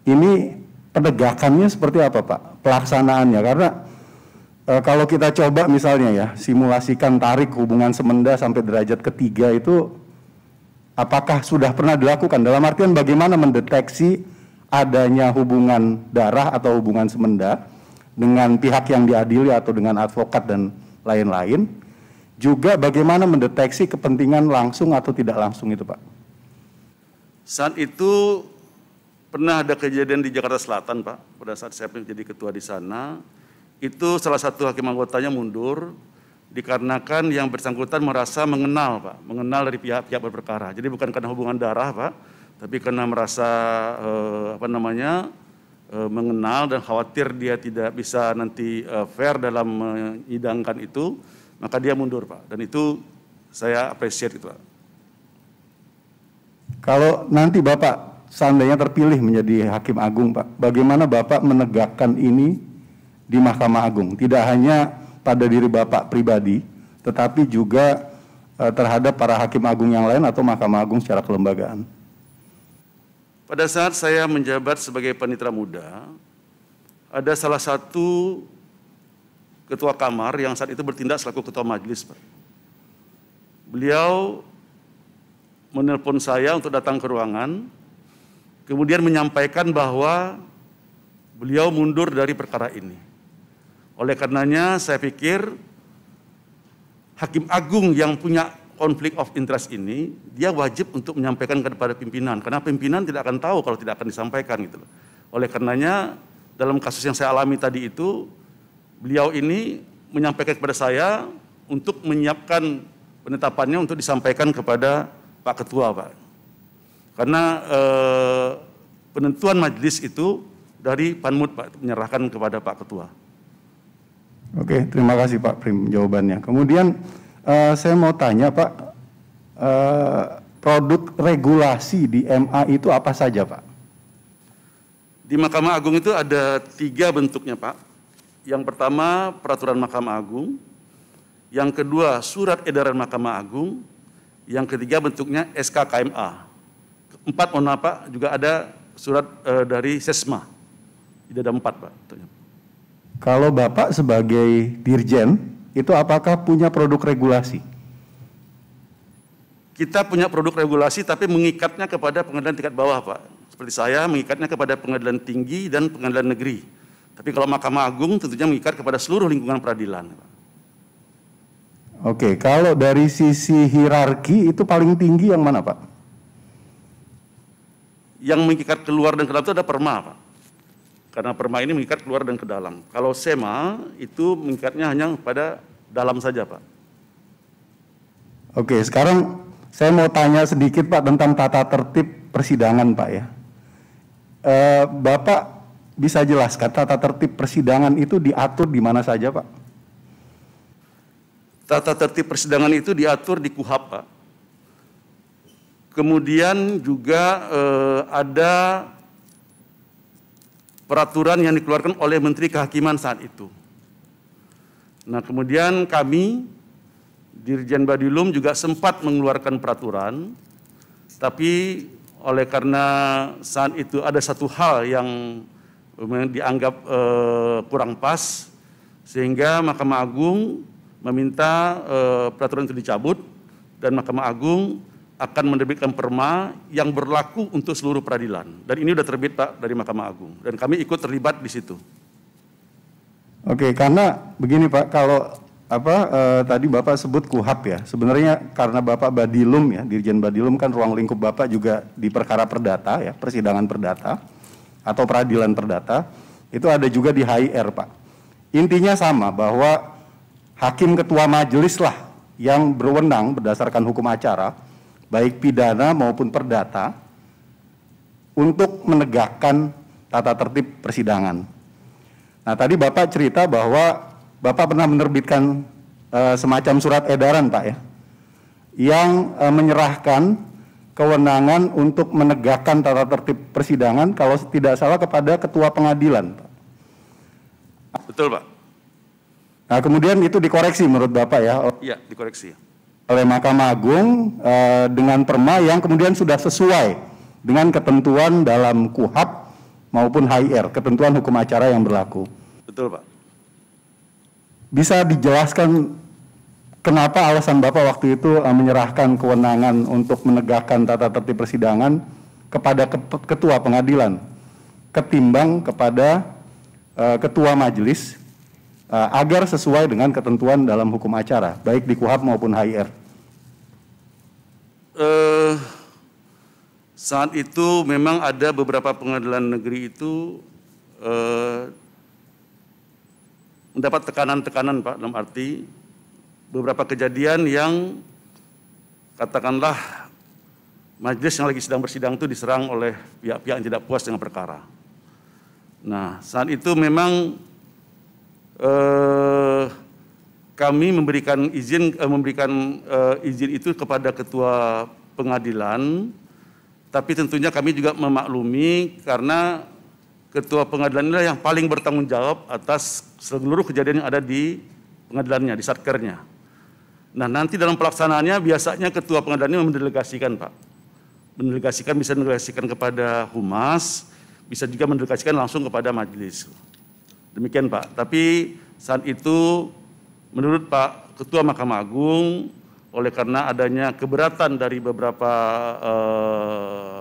ini penegakannya seperti apa Pak? Pelaksanaannya, karena kalau kita coba misalnya ya, simulasikan tarik hubungan semenda sampai derajat ketiga itu, apakah sudah pernah dilakukan? Dalam artian bagaimana mendeteksi adanya hubungan darah atau hubungan semenda dengan pihak yang diadili atau dengan advokat dan lain-lain. Juga bagaimana mendeteksi kepentingan langsung atau tidak langsung itu Pak? Saat itu pernah ada kejadian di Jakarta Selatan, Pak. Pada saat saya menjadi ketua di sana, itu salah satu hakim anggotanya mundur dikarenakan yang bersangkutan merasa mengenal, Pak, mengenal dari pihak-pihak berperkara. Jadi bukan karena hubungan darah, Pak, tapi karena merasa mengenal dan khawatir dia tidak bisa nanti fair dalam menyidangkan itu, maka dia mundur, Pak. Dan itu saya appreciate itu, Pak. Kalau nanti Bapak seandainya terpilih menjadi Hakim Agung, Pak, bagaimana Bapak menegakkan ini di Mahkamah Agung? Tidak hanya pada diri Bapak pribadi, tetapi juga terhadap para Hakim Agung yang lain atau Mahkamah Agung secara kelembagaan. Pada saat saya menjabat sebagai panitera muda, ada salah satu ketua kamar yang saat itu bertindak selaku ketua majelis, Pak. Beliau menelpon saya untuk datang ke ruangan, kemudian menyampaikan bahwa beliau mundur dari perkara ini. Oleh karenanya saya pikir Hakim Agung yang punya konflik of interest ini, dia wajib untuk menyampaikan kepada pimpinan, karena pimpinan tidak akan tahu kalau tidak akan disampaikan gitu. Oleh karenanya dalam kasus yang saya alami tadi itu, beliau ini menyampaikan kepada saya untuk menyiapkan penetapannya untuk disampaikan kepada Pak Ketua, Pak. Karena penentuan majelis itu dari Panmut, Pak, menyerahkan kepada Pak Ketua. Oke, terima kasih Pak Prim jawabannya. Kemudian saya mau tanya Pak, produk regulasi di MA itu apa saja Pak? Di Mahkamah Agung itu ada 3 bentuknya, Pak. Yang pertama peraturan Mahkamah Agung, yang kedua surat edaran Mahkamah Agung, yang ketiga bentuknya SK KMA. Keempat, mohon maaf Pak, juga ada surat dari Sesma. Jadi ada 4, Pak. Kalau Bapak sebagai Dirjen, itu apakah punya produk regulasi? Kita punya produk regulasi tapi mengikatnya kepada pengadilan tingkat bawah, Pak. Seperti saya mengikatnya kepada pengadilan tinggi dan pengadilan negeri. Tapi kalau Mahkamah Agung tentunya mengikat kepada seluruh lingkungan peradilan, Pak. Oke, kalau dari sisi hierarki itu paling tinggi yang mana, Pak? Yang mengikat keluar dan ke dalam itu ada perma, Pak. Karena perma ini mengikat keluar dan ke dalam. Kalau SEMA itu mengikatnya hanya pada dalam saja, Pak. Oke, sekarang saya mau tanya sedikit, Pak, tentang tata tertib persidangan, Pak, ya. Bapak bisa jelaskan tata tertib persidangan itu diatur di mana saja, Pak? Tata tertib persidangan itu diatur di KUHAP, Pak. Kemudian juga ada peraturan yang dikeluarkan oleh Menteri Kehakiman saat itu. Nah, kemudian kami, Dirjen Badilum juga sempat mengeluarkan peraturan, tapi oleh karena saat itu ada satu hal yang dianggap kurang pas, sehingga Mahkamah Agung meminta peraturan itu dicabut, dan Mahkamah Agung akan menerbitkan perma yang berlaku untuk seluruh peradilan. Dan ini sudah terbit, Pak, dari Mahkamah Agung. Dan kami ikut terlibat di situ. Oke, karena begini, Pak, kalau tadi Bapak sebut KUHAP ya. Sebenarnya karena Bapak Badilum ya, Dirjen Badilum kan ruang lingkup Bapak juga di perkara perdata ya, persidangan perdata atau peradilan perdata. Itu ada juga di HIR, Pak. Intinya sama, bahwa hakim ketua majelis lah yang berwenang berdasarkan hukum acara, baik pidana maupun perdata, untuk menegakkan tata tertib persidangan. Nah, tadi Bapak cerita bahwa Bapak pernah menerbitkan semacam surat edaran, Pak, ya, yang menyerahkan kewenangan untuk menegakkan tata tertib persidangan kalau tidak salah kepada ketua pengadilan, Pak. Betul, Pak. Nah, kemudian itu dikoreksi menurut Bapak ya? Iya, dikoreksi. Oleh Mahkamah Agung dengan perma yang kemudian sudah sesuai dengan ketentuan dalam KUHAP maupun HIR, ketentuan hukum acara yang berlaku. Betul, Pak. Bisa dijelaskan kenapa alasan Bapak waktu itu menyerahkan kewenangan untuk menegakkan tata tertib persidangan kepada ketua pengadilan ketimbang kepada ketua majelis agar sesuai dengan ketentuan dalam hukum acara, baik di KUHAP maupun HIR? Saat itu memang ada beberapa pengadilan negeri itu mendapat tekanan-tekanan, Pak, dalam arti beberapa kejadian yang katakanlah majelis yang lagi sedang bersidang itu diserang oleh pihak-pihak yang tidak puas dengan perkara. Nah, saat itu memang kami memberikan izin itu kepada ketua pengadilan, tapi tentunya kami juga memaklumi karena ketua pengadilan inilah yang paling bertanggung jawab atas seluruh kejadian yang ada di pengadilannya, di satkernya. Nah, nanti dalam pelaksanaannya biasanya ketua pengadilan ini mendelegasikan, Pak. Bisa mendelegasikan kepada humas, bisa juga mendelegasikan langsung kepada majelis. Demikian, Pak. Tapi saat itu menurut Pak Ketua Mahkamah Agung, oleh karena adanya keberatan dari beberapa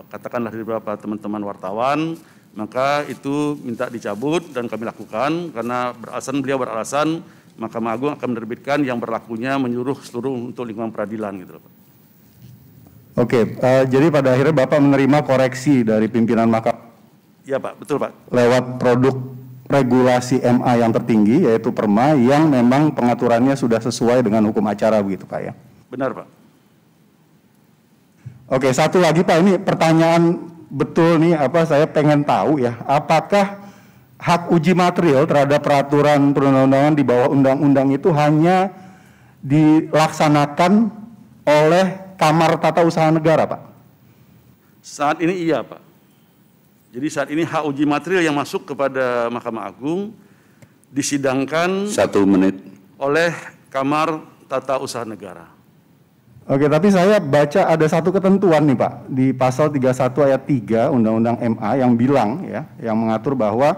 katakanlah dari beberapa teman-teman wartawan, maka itu minta dicabut dan kami lakukan karena beliau beralasan Mahkamah Agung akan menerbitkan yang berlakunya menyeluruh seluruh untuk lingkungan peradilan gitu, Pak. Oke, jadi pada akhirnya Bapak menerima koreksi dari pimpinan Mahkamah. Iya, Pak, betul, Pak. Lewat produk regulasi MA yang tertinggi, yaitu perma, yang memang pengaturannya sudah sesuai dengan hukum acara begitu, Pak, ya? Benar, Pak. Oke, satu lagi, Pak, ini pertanyaan betul nih, saya pengen tahu ya, apakah hak uji material terhadap peraturan perundang-undangan di bawah undang-undang itu hanya dilaksanakan oleh Kamar Tata Usaha Negara, Pak? Saat ini iya, Pak. Jadi saat ini hak uji material yang masuk kepada Mahkamah Agung disidangkan 1 menit oleh Kamar Tata Usaha Negara. Oke, tapi saya baca ada satu ketentuan nih, Pak, di pasal 31 ayat 3 Undang-Undang MA yang bilang ya, yang mengatur bahwa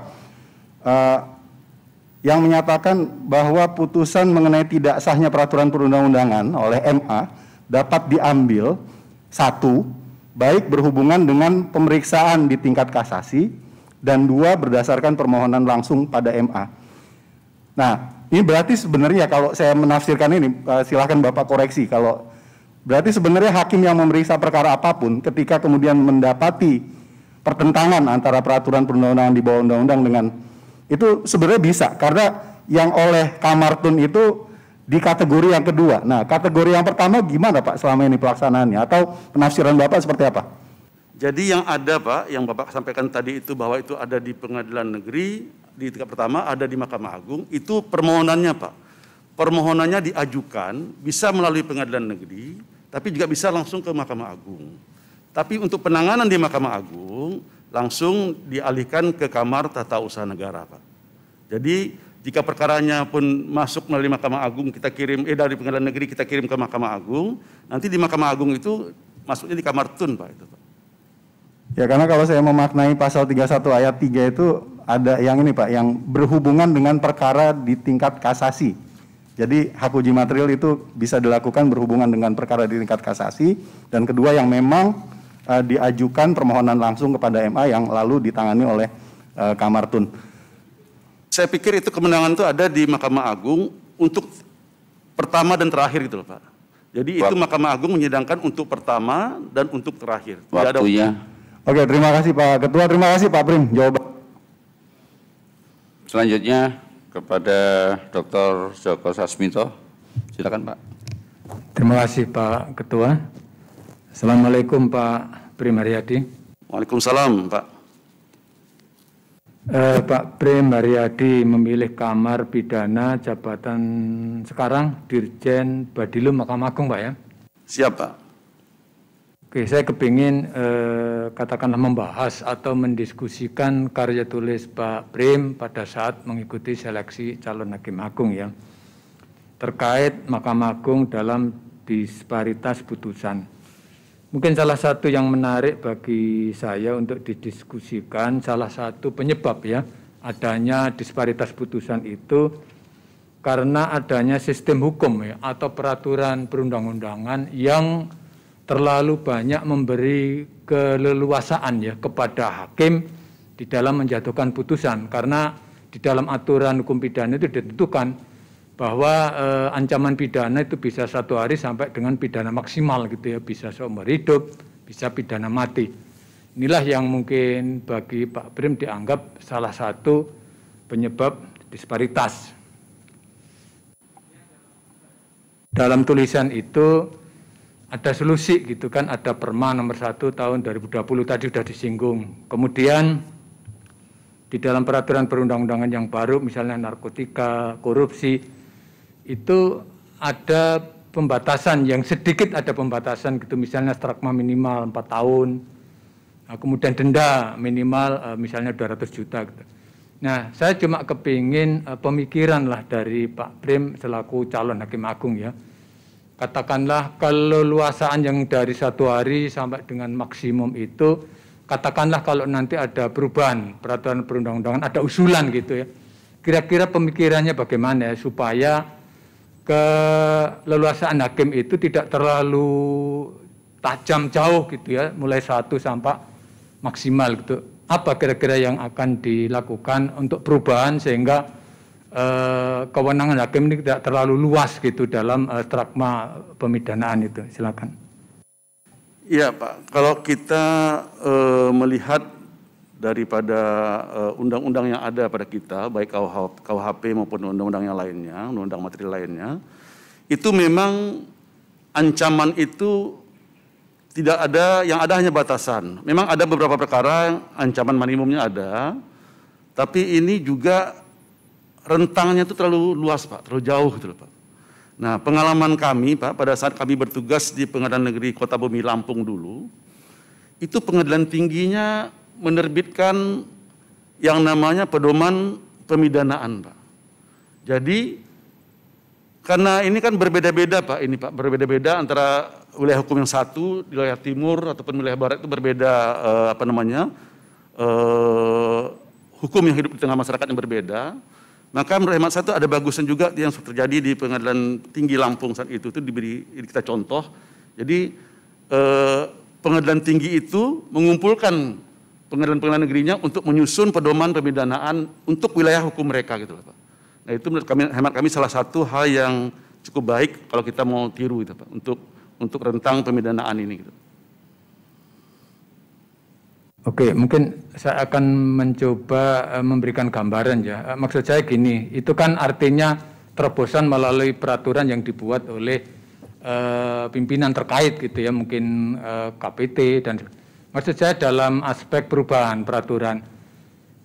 yang menyatakan bahwa putusan mengenai tidak sahnya peraturan perundang-undangan oleh MA dapat diambil, 1, baik berhubungan dengan pemeriksaan di tingkat kasasi, dan 2, berdasarkan permohonan langsung pada MA. Nah, ini berarti sebenarnya kalau saya menafsirkan ini, silahkan Bapak koreksi, kalau berarti sebenarnya hakim yang memeriksa perkara apapun ketika kemudian mendapati pertentangan antara peraturan perundang-undangan di bawah undang-undang dengan itu sebenarnya bisa, karena yang oleh Kamartun itu di kategori yang kedua. Nah, kategori yang pertama gimana Pak selama ini pelaksanaannya, atau penafsiran Bapak seperti apa? Jadi yang ada Pak, yang Bapak sampaikan tadi itu bahwa itu ada di pengadilan negeri, di tingkat pertama ada di Mahkamah Agung, itu permohonannya Pak. Permohonannya diajukan bisa melalui pengadilan negeri, tapi juga bisa langsung ke Mahkamah Agung. Tapi untuk penanganan di Mahkamah Agung, langsung dialihkan ke Kamar Tata Usaha Negara Pak. Jadi jika perkaranya pun masuk melalui Mahkamah Agung, kita kirim, dari pengadilan negeri kita kirim ke Mahkamah Agung, nanti di Mahkamah Agung itu masuknya di Kamar Tun Pak. Itu, Pak. Ya, karena kalau saya memaknai pasal 31 ayat 3 itu ada yang ini Pak, yang berhubungan dengan perkara di tingkat kasasi. Jadi hak uji material itu bisa dilakukan berhubungan dengan perkara di tingkat kasasi, dan kedua yang memang diajukan permohonan langsung kepada MA yang lalu ditangani oleh Kamartun. Saya pikir itu kemenangan itu ada di Mahkamah Agung untuk pertama dan terakhir gitu loh Pak. Jadi itu Mahkamah Agung menyidangkan untuk pertama dan untuk terakhir. Waktunya. Oke, terima kasih Pak Ketua, terima kasih Pak Prim jawaban. Selanjutnya kepada Dr. Joko Sasmito. Silakan Pak. Terima kasih Pak Ketua. Assalamualaikum Pak Prim Haryadi. Waalaikumsalam Pak. Pak Prim Haryadi memilih kamar pidana jabatan sekarang Dirjen Badilum Mahkamah Agung Pak ya? Siap Pak. Oke, saya kepingin katakanlah membahas atau mendiskusikan karya tulis Pak Prim pada saat mengikuti seleksi calon hakim agung ya, terkait Mahkamah Agung dalam disparitas putusan. Mungkin salah satu yang menarik bagi saya untuk didiskusikan, salah satu penyebab ya adanya disparitas putusan itu karena adanya sistem hukum ya atau peraturan perundang-undangan yang terlalu banyak memberi keleluasaan ya kepada hakim di dalam menjatuhkan putusan, karena di dalam aturan hukum pidana itu ditentukan bahwa ancaman pidana itu bisa 1 hari sampai dengan pidana maksimal gitu ya, bisa seumur hidup, bisa pidana mati. Inilah yang mungkin bagi Pak Prim dianggap salah satu penyebab disparitas. Dalam tulisan itu ada solusi gitu kan, ada Perma nomor 1 tahun 2020 tadi sudah disinggung. Kemudian di dalam peraturan perundang-undangan yang baru misalnya narkotika, korupsi, itu ada pembatasan yang sedikit, ada pembatasan gitu, misalnya strakma minimal 4 tahun, nah, kemudian denda minimal misalnya 200 juta gitu. Nah, saya cuma kepingin pemikiran lah dari Pak Prim selaku calon hakim agung ya. Katakanlah keleluasaan yang dari 1 hari sampai dengan maksimum itu, katakanlah kalau nanti ada perubahan peraturan perundang-undangan, ada usulan gitu ya. Kira-kira pemikirannya bagaimana ya supaya keleluasaan hakim itu tidak terlalu tajam jauh gitu ya, mulai 1 sampai maksimal gitu. Apa kira-kira yang akan dilakukan untuk perubahan sehingga kewenangan hakim ini tidak terlalu luas gitu dalam strakma pemidanaan itu? Silakan. Iya Pak, kalau kita melihat daripada undang-undang yang ada pada kita, baik KUHP maupun undang-undang yang lainnya, undang-undang materi lainnya, itu memang ancaman itu tidak ada, yang ada hanya batasan. Memang ada beberapa perkara yang ancaman minimumnya ada, tapi ini juga rentangnya itu terlalu luas Pak, terlalu jauh gitu loh Pak. Nah, pengalaman kami Pak, pada saat kami bertugas di Pengadilan Negeri Kota Bumi Lampung dulu, itu pengadilan tingginya menerbitkan yang namanya pedoman pemidanaan Pak. Jadi, karena ini kan berbeda-beda Pak, ini Pak, berbeda-beda antara wilayah hukum yang satu, di wilayah timur ataupun wilayah barat itu berbeda hukum yang hidup di tengah masyarakat yang berbeda. Maka menurut hemat saya itu ada bagusan juga yang terjadi di Pengadilan Tinggi Lampung saat itu diberi kita contoh. Jadi Pengadilan Tinggi itu mengumpulkan pengadilan-pengadilan negerinya untuk menyusun pedoman pemidanaan untuk wilayah hukum mereka gitu Pak. Nah, itu menurut kami, hemat kami salah satu hal yang cukup baik kalau kita mau tiru itu, Pak, untuk rentang pemidanaan ini gitu. Oke, mungkin saya akan mencoba memberikan gambaran ya. Maksud saya gini, itu kan artinya terobosan melalui peraturan yang dibuat oleh pimpinan terkait gitu ya, mungkin KPT dan maksud saya dalam aspek perubahan peraturan.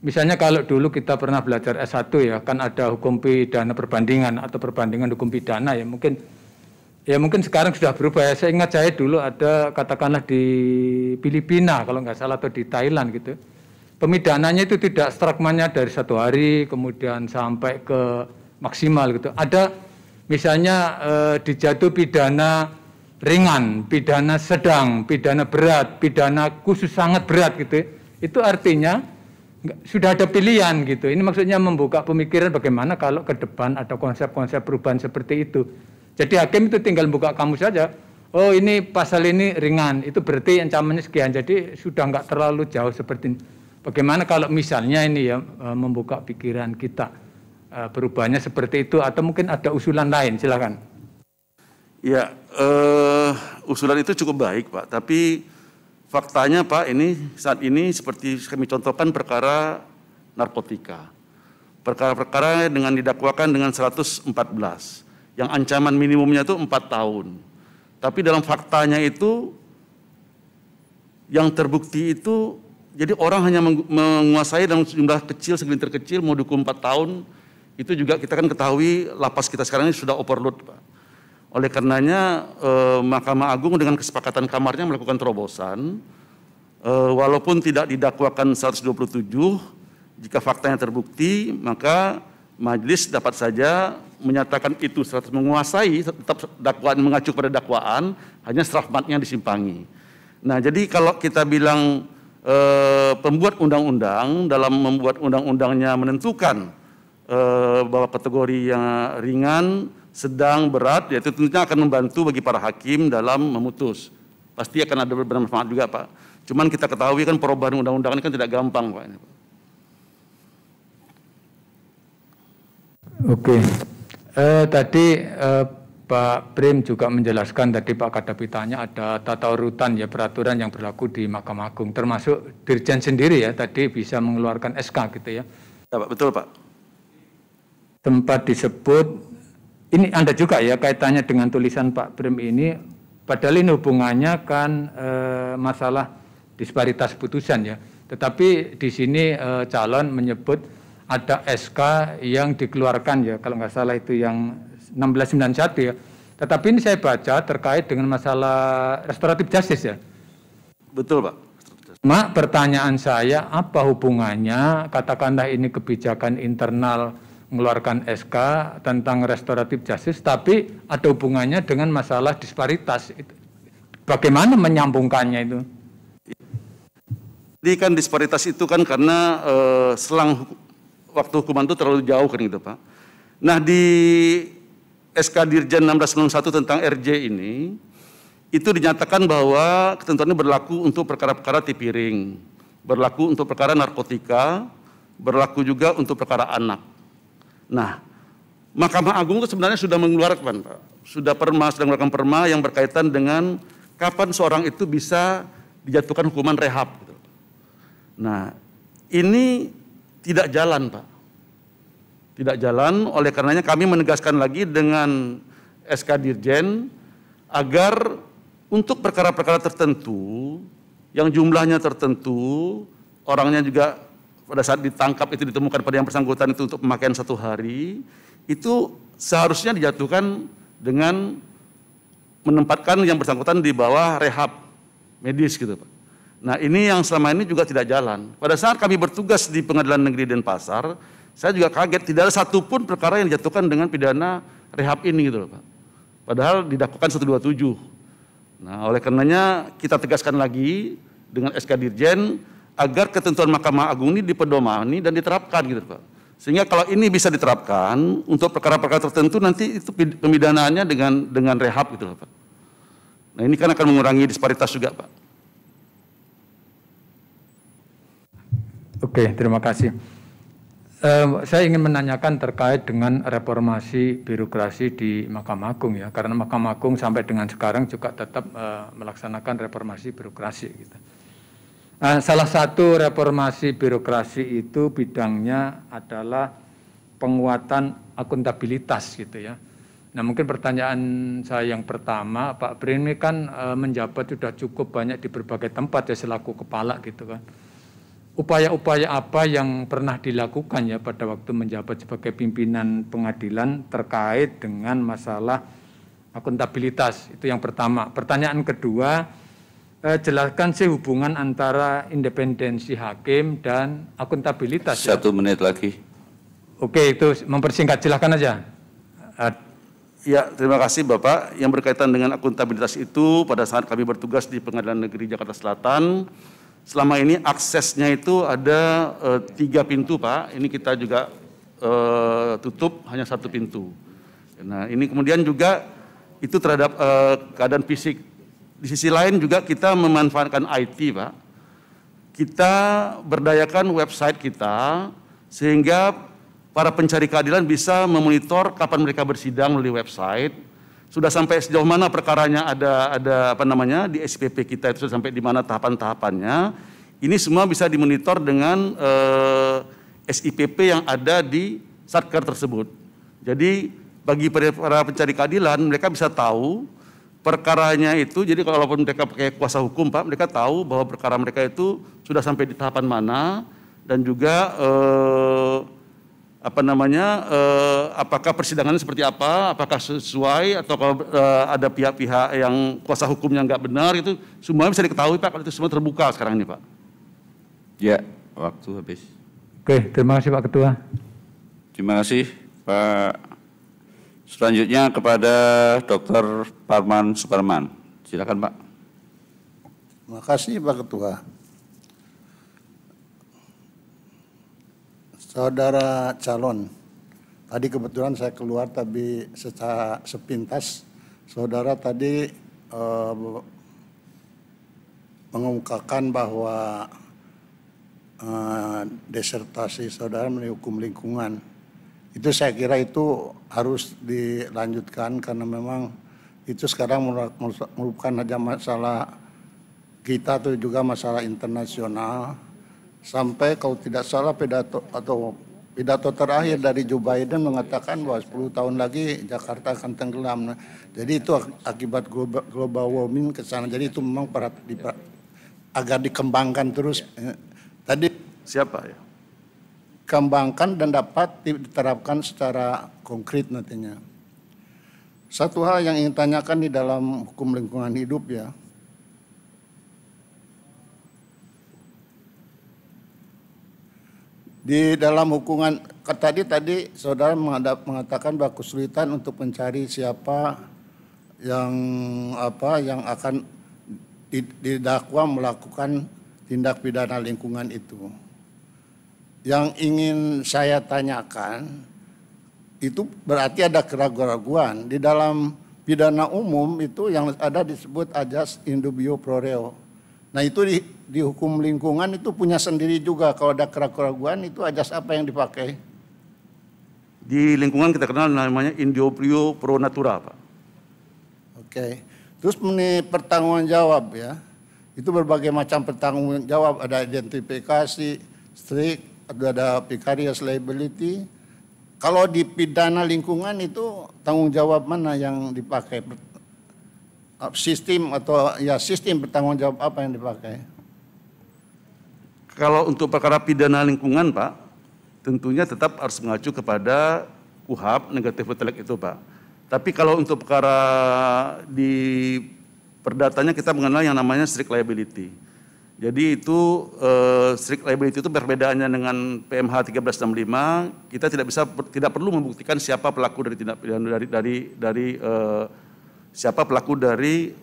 Misalnya kalau dulu kita pernah belajar S1 ya, kan ada hukum pidana perbandingan atau perbandingan hukum pidana ya, mungkin sekarang sudah berubah ya. Saya ingat saya dulu ada katakanlah di Filipina kalau nggak salah atau di Thailand gitu. Pemidananya itu tidak strakmannya dari 1 hari kemudian sampai ke maksimal gitu. Ada misalnya dijatuh pidana ringan, pidana sedang, pidana berat, pidana khusus sangat berat gitu. Itu artinya sudah ada pilihan gitu. Ini maksudnya membuka pemikiran bagaimana kalau ke depan ada konsep-konsep perubahan seperti itu. Jadi hakim itu tinggal buka kamus saja. Oh ini pasal ini ringan, itu berarti ancamannya sekian. Jadi sudah nggak terlalu jauh seperti ini. Bagaimana kalau misalnya ini ya membuka pikiran kita perubahannya seperti itu atau mungkin ada usulan lain, silakan. Ya, usulan itu cukup baik Pak, tapi faktanya Pak ini saat ini seperti kami contohkan perkara narkotika. Perkara-perkara dengan didakwakan dengan 114 yang ancaman minimumnya itu 4 tahun. Tapi dalam faktanya itu yang terbukti itu jadi orang hanya menguasai dalam jumlah kecil, segelintir kecil mau dihukum 4 tahun. Itu juga kita kan ketahui lapas kita sekarang ini sudah overload Pak. Oleh karenanya Mahkamah Agung dengan kesepakatan kamarnya melakukan terobosan, walaupun tidak didakwakan 127, jika faktanya terbukti maka majelis dapat saja menyatakan itu 100 menguasai, tetap dakwaan mengacu pada dakwaan, hanya strafmatnya disimpangi. Nah jadi kalau kita bilang pembuat undang-undang dalam membuat undang-undangnya menentukan bahwa kategori yang ringan, sedang, berat, ya itu tentunya akan membantu bagi para hakim dalam memutus. Pasti akan ada bermanfaat juga Pak. Cuman kita ketahui kan perubahan undang-undang ini kan tidak gampang Pak. Oke, tadi Pak Prim juga menjelaskan tadi Pak Kadapi tanya ada tata urutan ya peraturan yang berlaku di Mahkamah Agung, termasuk Dirjen sendiri ya tadi bisa mengeluarkan SK gitu ya. Ya Pak, betul Pak. Tempat disebut, ini Anda juga ya kaitannya dengan tulisan Pak Prim ini, padahal ini hubungannya kan masalah disparitas putusan ya. Tetapi di sini calon menyebut ada SK yang dikeluarkan ya, kalau nggak salah itu yang 1691 ya. Tetapi ini saya baca terkait dengan masalah restoratif justice ya. Betul Pak. Mak, pertanyaan saya apa hubungannya katakanlah ini kebijakan internal mengeluarkan SK tentang restoratif justice, tapi ada hubungannya dengan masalah disparitas. Bagaimana menyambungkannya itu? Jadi kan disparitas itu kan karena selang waktu hukuman itu terlalu jauh kan gitu Pak. Nah di SK Dirjen 1691 tentang RJ ini, itu dinyatakan bahwa ketentuan ini berlaku untuk perkara-perkara tipiring, berlaku untuk perkara narkotika, berlaku juga untuk perkara anak. Nah, Mahkamah Agung itu sebenarnya sudah mengeluarkan Pak, sudah mengeluarkan perma yang berkaitan dengan kapan seorang itu bisa dijatuhkan hukuman rehab. Gitu. Nah, ini tidak jalan Pak. Tidak jalan, oleh karenanya kami menegaskan lagi dengan SK Dirjen agar untuk perkara-perkara tertentu yang jumlahnya tertentu, orangnya juga pada saat ditangkap itu ditemukan pada yang bersangkutan itu untuk pemakaian 1 hari, itu seharusnya dijatuhkan dengan menempatkan yang bersangkutan di bawah rehab medis gitu Pak. Nah ini yang selama ini juga tidak jalan. Pada saat kami bertugas di Pengadilan Negeri Denpasar, saya juga kaget tidak ada satupun perkara yang dijatuhkan dengan pidana rehab ini gitu loh Pak. Padahal didakwakan 127. Nah oleh karenanya kita tegaskan lagi dengan SK Dirjen agar ketentuan Mahkamah Agung ini dipedomani dan diterapkan gitu Pak. Sehingga kalau ini bisa diterapkan untuk perkara-perkara tertentu nanti itu pemidanaannya dengan rehab gitu loh Pak. Nah ini kan akan mengurangi disparitas juga Pak. Oke, terima kasih. Saya ingin menanyakan terkait dengan reformasi birokrasi di Mahkamah Agung ya, karena Mahkamah Agung sampai dengan sekarang juga tetap melaksanakan reformasi birokrasi. Gitu. Salah satu reformasi birokrasi itu bidangnya adalah penguatan akuntabilitas gitu ya. Nah mungkin pertanyaan saya yang pertama, Pak Brin ini kan menjabat sudah cukup banyak di berbagai tempat ya selaku kepala gitu kan. Upaya-upaya apa yang pernah dilakukan ya pada waktu menjabat sebagai pimpinan pengadilan terkait dengan masalah akuntabilitas, itu yang pertama. Pertanyaan kedua, jelaskan sih hubungan antara independensi hakim dan akuntabilitas. 1 menit lagi. Oke, itu mempersingkat, silakan aja. Ya, terima kasih Bapak. Yang berkaitan dengan akuntabilitas itu pada saat kami bertugas di Pengadilan Negeri Jakarta Selatan, selama ini aksesnya itu ada 3 pintu Pak, ini kita juga tutup hanya 1 pintu. Nah ini kemudian juga itu terhadap keadaan fisik. Di sisi lain juga kita memanfaatkan IT Pak. Kita berdayakan website kita sehingga para pencari keadilan bisa memonitor kapan mereka bersidang melalui website. Sudah sampai sejauh mana perkaranya ada apa namanya di SPP kita itu sudah sampai di mana tahapan-tahapannya. Ini semua bisa dimonitor dengan SIPP yang ada di Satker tersebut. Jadi bagi para pencari keadilan mereka bisa tahu perkaranya itu. Jadi kalaupun mereka pakai kuasa hukum Pak, mereka tahu bahwa perkara mereka itu sudah sampai di tahapan mana dan juga apakah persidangannya seperti apa, apakah sesuai atau kalau ada pihak-pihak yang kuasa hukumnya nggak benar, itu semua bisa diketahui Pak, kalau itu semua terbuka sekarang ini Pak. Ya, waktu habis. Oke, terima kasih Pak Ketua. Terima kasih Pak. Selanjutnya kepada Dr. Parman Suparman. Silakan Pak. Terima kasih Pak Ketua. Saudara calon, tadi kebetulan saya keluar tapi secara sepintas saudara tadi mengungkapkan bahwa disertasi saudara mengenai hukum lingkungan. Itu saya kira itu harus dilanjutkan karena memang itu sekarang merupakan hanya masalah kita atau juga masalah internasional. Sampai kalau tidak salah pidato terakhir dari Joe Biden mengatakan bahwa 10 tahun lagi Jakarta akan tenggelam. Nah, jadi itu akibat global warming ke sana. Jadi itu memang agar dikembangkan terus. Tadi siapa ya? Kembangkan dan dapat diterapkan secara konkret nantinya. Satu hal yang ingin tanyakan di dalam hukum lingkungan hidup ya. Di dalam hukuman tadi saudara mengatakan bahwa kesulitan untuk mencari siapa yang akan didakwa melakukan tindak pidana lingkungan itu. Yang ingin saya tanyakan itu berarti ada keraguan-keraguan di dalam pidana umum itu yang ada disebut ajas in dubio pro reo. Nah itu di hukum lingkungan itu punya sendiri juga, kalau ada keraguan itu ajas apa yang dipakai? Di lingkungan kita kenal namanya in dubio pro natura Pak. Oke, terus mengenai pertanggungan jawab ya, itu berbagai macam pertanggungan jawab, ada identifikasi, strict, ada vicarious liability. Kalau di pidana lingkungan itu tanggung jawab mana yang dipakai? Sistem atau ya sistem bertanggung jawab apa yang dipakai? Kalau untuk perkara pidana lingkungan Pak, tentunya tetap harus mengacu kepada KUHP negatif intelek itu Pak. Tapi kalau untuk perkara di perdatanya kita mengenal yang namanya strict liability. Jadi itu strict liability itu perbedaannya dengan PMH 1365, kita tidak perlu membuktikan siapa pelaku dari tindak pidana siapa pelaku dari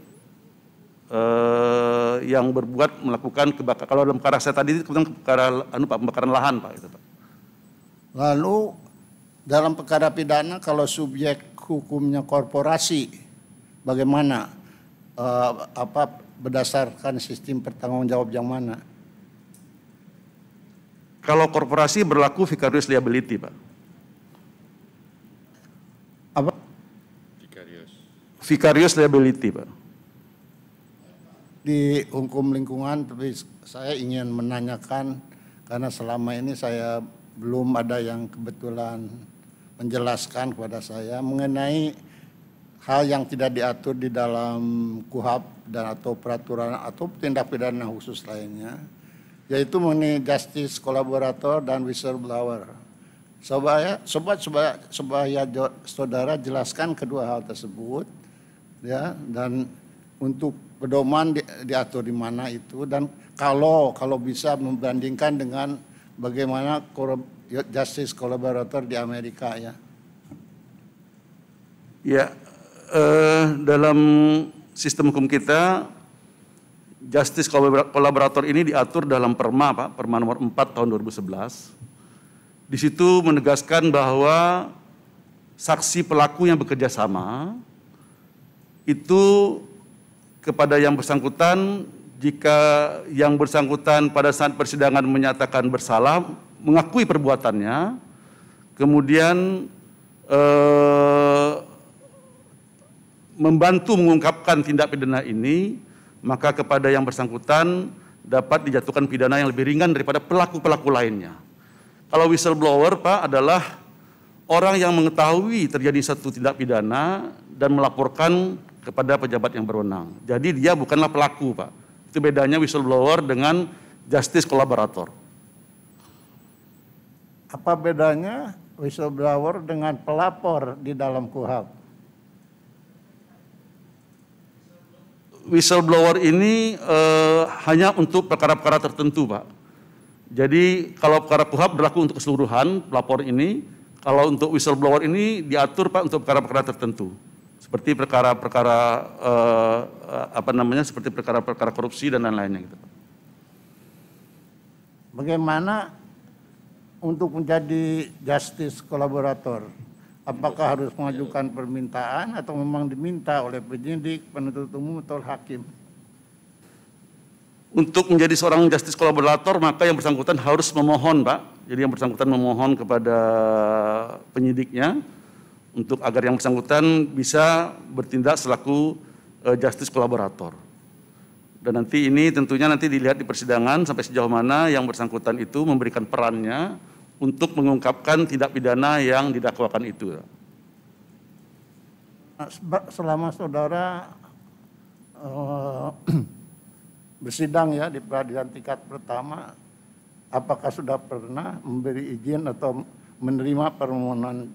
yang berbuat melakukan kebakaran. Kalau dalam perkara saya tadi itu pembakaran lahan Pak itu Pak. Lalu dalam perkara pidana kalau subjek hukumnya korporasi bagaimana berdasarkan sistem pertanggungjawab yang mana? Kalau korporasi berlaku vicarious liability, Pak. Apa? Vicarious liability, Pak. Di hukum lingkungan, tapi saya ingin menanyakan karena selama ini saya belum ada yang kebetulan menjelaskan kepada saya mengenai hal yang tidak diatur di dalam KUHP dan atau peraturan atau tindak pidana khusus lainnya, yaitu mengenai justice kolaborator dan whistleblower. Supaya saudara jelaskan kedua hal tersebut, ya, dan untuk pedoman diatur di mana itu, dan kalau bisa membandingkan dengan bagaimana justice kolaborator di Amerika, ya. Ya, dalam sistem hukum kita, justice kolaborator ini diatur dalam Perma, Pak, Perma nomor 4 tahun 2011. Di situ menegaskan bahwa saksi pelaku yang bekerja sama itu kepada yang bersangkutan, jika yang bersangkutan pada saat persidangan menyatakan bersalah, mengakui perbuatannya, kemudian membantu mengungkapkan tindak pidana ini, maka kepada yang bersangkutan dapat dijatuhkan pidana yang lebih ringan daripada pelaku-pelaku lainnya. Kalau whistleblower, Pak, adalah orang yang mengetahui terjadi satu tindak pidana dan melaporkan kepada pejabat yang berwenang. Jadi dia bukanlah pelaku, Pak. Itu bedanya whistleblower dengan justice kolaborator. Apa bedanya whistleblower dengan pelapor di dalam KUHP? Whistleblower ini hanya untuk perkara-perkara tertentu, Pak. Jadi kalau perkara KUHP berlaku untuk keseluruhan pelapor ini, kalau untuk whistleblower ini diatur, Pak, untuk perkara-perkara tertentu. Seperti perkara-perkara seperti perkara-perkara korupsi dan lain-lainnya gitu. Bagaimana untuk menjadi justice kolaborator? Apakah harus mengajukan permintaan atau memang diminta oleh penyidik, penuntut umum atau hakim? Untuk menjadi seorang justice kolaborator, maka yang bersangkutan harus memohon, Pak. Jadi yang bersangkutan memohon kepada penyidiknya untuk agar yang bersangkutan bisa bertindak selaku justice kolaborator. Dan nanti ini tentunya nanti dilihat di persidangan sampai sejauh mana yang bersangkutan itu memberikan perannya untuk mengungkapkan tindak pidana yang didakwakan itu. Selama saudara bersidang, ya, di peradilan tingkat pertama, apakah sudah pernah memberi izin atau menerima permohonan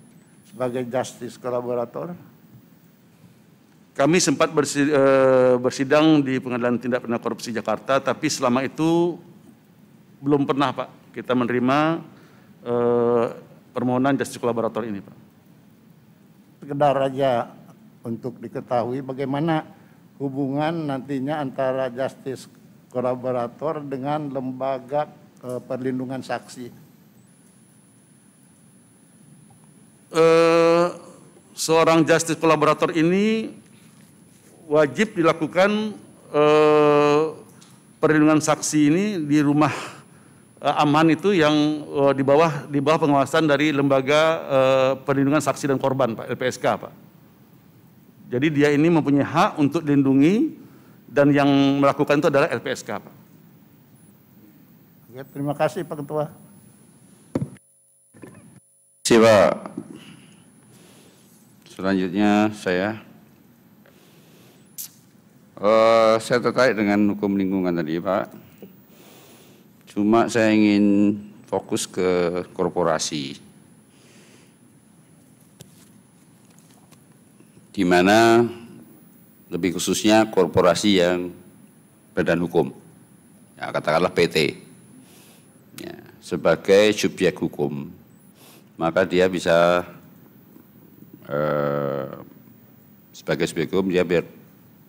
sebagai justice kolaborator? Kami sempat bersidang di Pengadilan Tindak Pidana Korupsi Jakarta, tapi selama itu belum pernah, Pak, kita menerima permohonan justice kolaborator ini, Pak. Sekedar aja untuk diketahui bagaimana hubungan nantinya antara justice kolaborator dengan lembaga perlindungan saksi. Seorang justice kolaborator ini wajib dilakukan perlindungan saksi ini di rumah aman itu yang di bawah pengawasan dari lembaga perlindungan saksi dan korban, Pak, LPSK, Pak. Jadi dia ini mempunyai hak untuk dilindungi dan yang melakukan itu adalah LPSK, Pak. Oke, terima kasih, Pak Ketua. Terima kasih, Pak. Selanjutnya saya tertarik dengan hukum lingkungan tadi, Pak. Cuma saya ingin fokus ke korporasi, di mana lebih khususnya korporasi yang badan hukum, ya, katakanlah PT, ya, sebagai subjek hukum, maka dia bisa sebagai subjek hukum, dia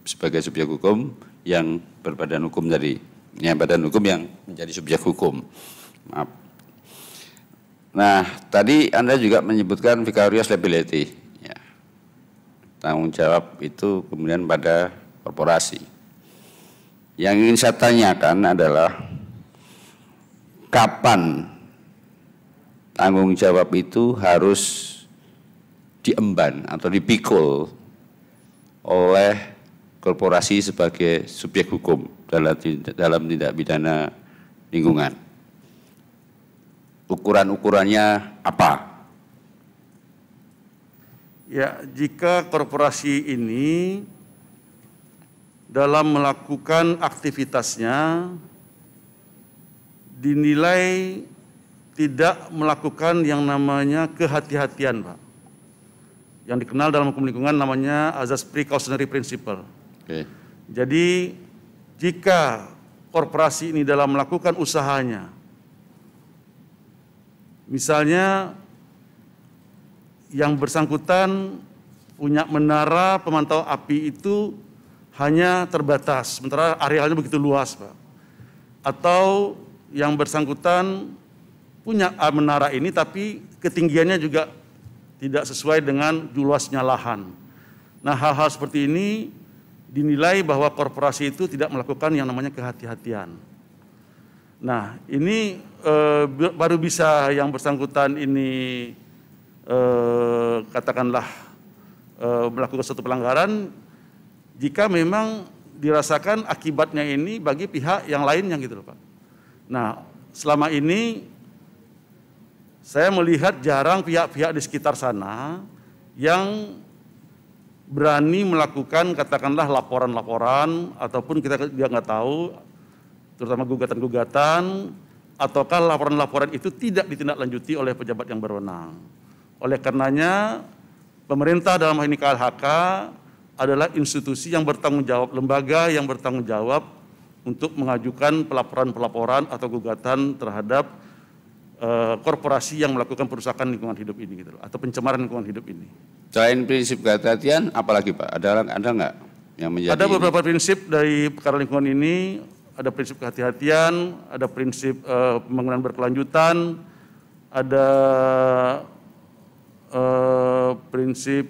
sebagai subjek hukum yang berbadan hukum tadi, ya, badan hukum yang menjadi subjek hukum. Maaf. Nah, tadi Anda juga menyebutkan vicarious liability, ya, tanggung jawab itu kemudian pada korporasi. Yang ingin saya tanyakan adalah kapan tanggung jawab itu harus diemban atau dipikul oleh korporasi sebagai subjek hukum dalam tindak pidana lingkungan. Ukuran-ukurannya apa? Ya, jika korporasi ini dalam melakukan aktivitasnya dinilai tidak melakukan yang namanya kehati-hatian, Pak. Yang dikenal dalam hukum lingkungan namanya azas precautionary principle. Oke. Jadi jika korporasi ini dalam melakukan usahanya, misalnya yang bersangkutan punya menara pemantau api itu hanya terbatas, sementara arealnya begitu luas, Pak. Atau yang bersangkutan punya menara ini tapi ketinggiannya juga tidak sesuai dengan luasnya lahan. Nah, hal-hal seperti ini dinilai bahwa korporasi itu tidak melakukan yang namanya kehati-hatian. Nah, ini baru bisa yang bersangkutan ini katakanlah melakukan suatu pelanggaran jika memang dirasakan akibatnya ini bagi pihak yang lainnya gitu loh, Pak. Nah, selama ini saya melihat jarang pihak-pihak di sekitar sana yang berani melakukan katakanlah laporan-laporan ataupun kita dia nggak tahu, terutama gugatan-gugatan, ataukah laporan-laporan itu tidak ditindaklanjuti oleh pejabat yang berwenang. Oleh karenanya, pemerintah dalam hal ini KLHK adalah institusi yang bertanggung jawab, lembaga yang bertanggung jawab untuk mengajukan pelaporan-pelaporan atau gugatan terhadap korporasi yang melakukan perusakan lingkungan hidup ini, gitu, atau pencemaran lingkungan hidup ini. Selain prinsip kehati-hatian, apalagi Pak? Ada nggak yang menjadi? Ada beberapa prinsip dari perkara lingkungan ini. Ada prinsip kehati-hatian, ada prinsip pembangunan berkelanjutan, ada prinsip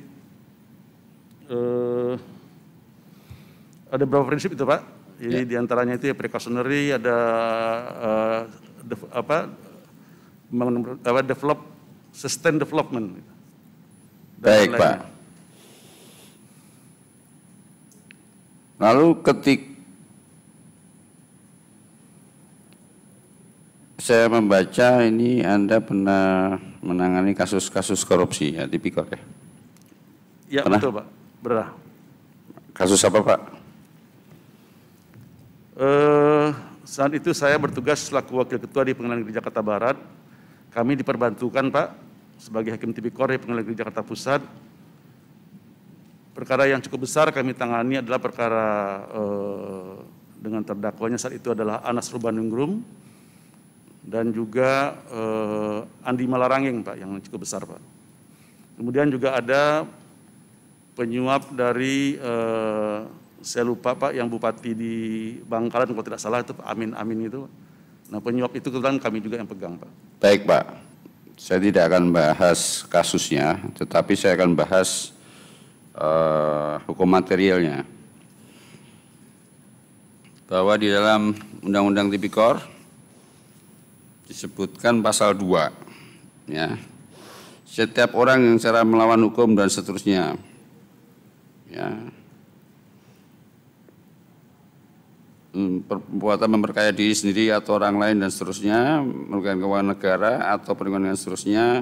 ada beberapa prinsip itu, Pak. Jadi diantaranya itu ya precautionary, ada sustain development. Baik, Pak. Lalu saya membaca ini Anda pernah menangani kasus-kasus korupsi ya, tipikor ya? Ya, pernah? Betul, Pak. Pernah. Kasus apa, Pak? Saat itu saya bertugas selaku Wakil Ketua di Pengadilan Negeri Jakarta Barat. Kami diperbantukan, Pak, sebagai Hakim Tipikor di Pengadilan Negeri Jakarta Pusat. Perkara yang cukup besar kami tangani adalah perkara dengan terdakwanya saat itu adalah Anas Urbaningrum dan juga Andi Malarangeng, Pak, yang cukup besar, Pak. Kemudian juga ada penyuap dari saya lupa, Pak, yang Bupati di Bangkalan kalau tidak salah itu Pak Amin itu. Nah, penyuap itu kebetulan kami juga yang pegang, Pak. Baik, Pak. Saya tidak akan bahas kasusnya, tetapi saya akan bahas hukum materialnya. Bahwa di dalam Undang-Undang Tipikor disebutkan pasal 2, ya. Setiap orang yang secara melawan hukum dan seterusnya, ya, perbuatan memperkaya diri sendiri atau orang lain dan seterusnya, merugikan keuangan negara atau perlindungan dan seterusnya,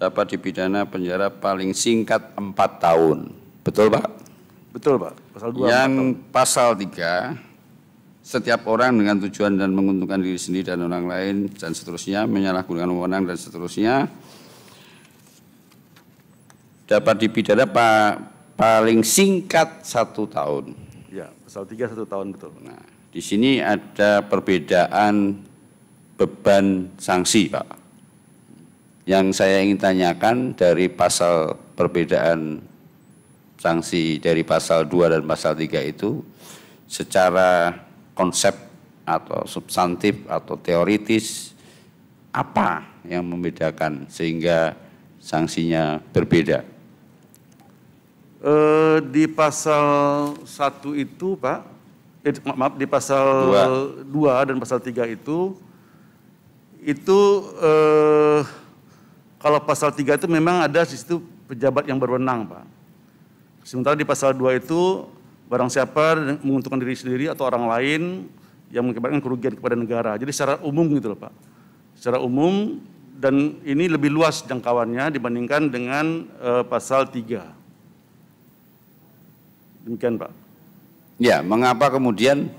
dapat dipidana penjara paling singkat 4 tahun. Betul, Pak? Betul, Pak. Pasal 2. Yang pasal 3, setiap orang dengan tujuan dan menguntungkan diri sendiri dan orang lain dan seterusnya, menyalahgunakan wewenang dan seterusnya, dapat dipidana paling singkat 1 tahun. Ya, pasal 3 1 tahun, betul. Nah, di sini ada perbedaan beban sanksi, Pak. Yang saya ingin tanyakan dari pasal perbedaan sanksi dari pasal 2 dan pasal 3 itu secara konsep atau substantif atau teoritis apa yang membedakan sehingga sanksinya berbeda? Di pasal 1 itu, Pak, di pasal 2 dan pasal 3 itu kalau pasal 3 itu memang ada di situ pejabat yang berwenang, Pak. Sementara di pasal 2 itu barang siapa menguntungkan diri sendiri atau orang lain yang mengakibatkan kerugian kepada negara. Jadi secara umum gitu loh, Pak. Secara umum, dan ini lebih luas jangkauannya dibandingkan dengan pasal 3. Demikian, Pak. Ya, mengapa kemudian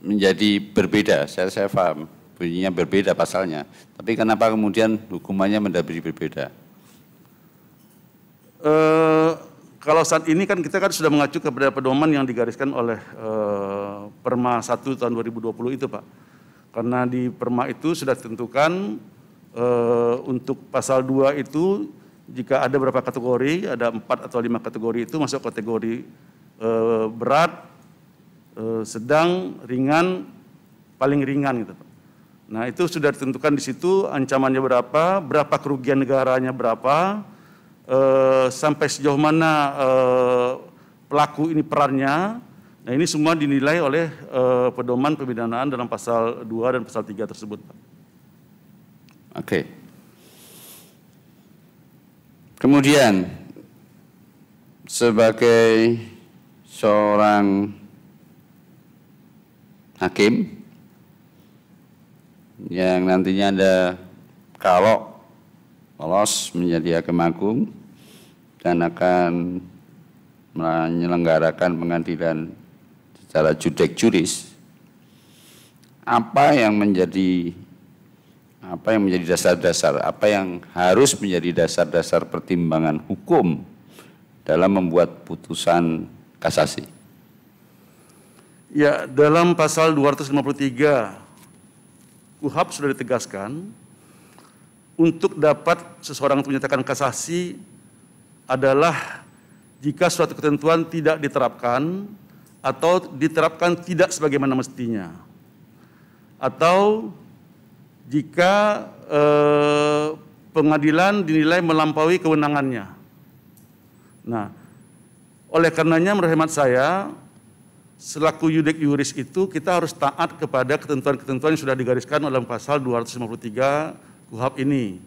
menjadi berbeda? Saya paham, bunyinya berbeda pasalnya. Tapi kenapa kemudian hukumannya menjadi berbeda? Kalau saat ini kan kita kan sudah mengacu kepada pedoman yang digariskan oleh Perma 1 tahun 2020 itu, Pak. Karena di Perma itu sudah ditentukan untuk pasal 2 itu jika ada beberapa kategori, ada 4 atau 5 kategori itu masuk kategori berat, sedang, ringan, paling ringan gitu, Pak. Nah, itu sudah ditentukan di situ ancamannya berapa kerugian negaranya berapa, sampai sejauh mana pelaku ini perannya. Nah, ini semua dinilai oleh pedoman pemidanaan dalam pasal 2 dan pasal 3 tersebut, Pak. Oke. Kemudian sebagai seorang hakim yang nantinya Anda kalau lolos menjadi hakim agung dan akan menyelenggarakan pengadilan secara judek juris, apa yang menjadi dasar-dasar, apa yang harus menjadi dasar-dasar pertimbangan hukum dalam membuat putusan kasasi? Ya, dalam pasal 253 KUHP sudah ditegaskan untuk dapat seseorang menyatakan kasasi adalah jika suatu ketentuan tidak diterapkan atau diterapkan tidak sebagaimana mestinya, atau jika pengadilan dinilai melampaui kewenangannya. Nah, oleh karenanya menurut hemat saya, selaku yudek yuris itu kita harus taat kepada ketentuan-ketentuan yang sudah digariskan dalam pasal 253 KUHP ini.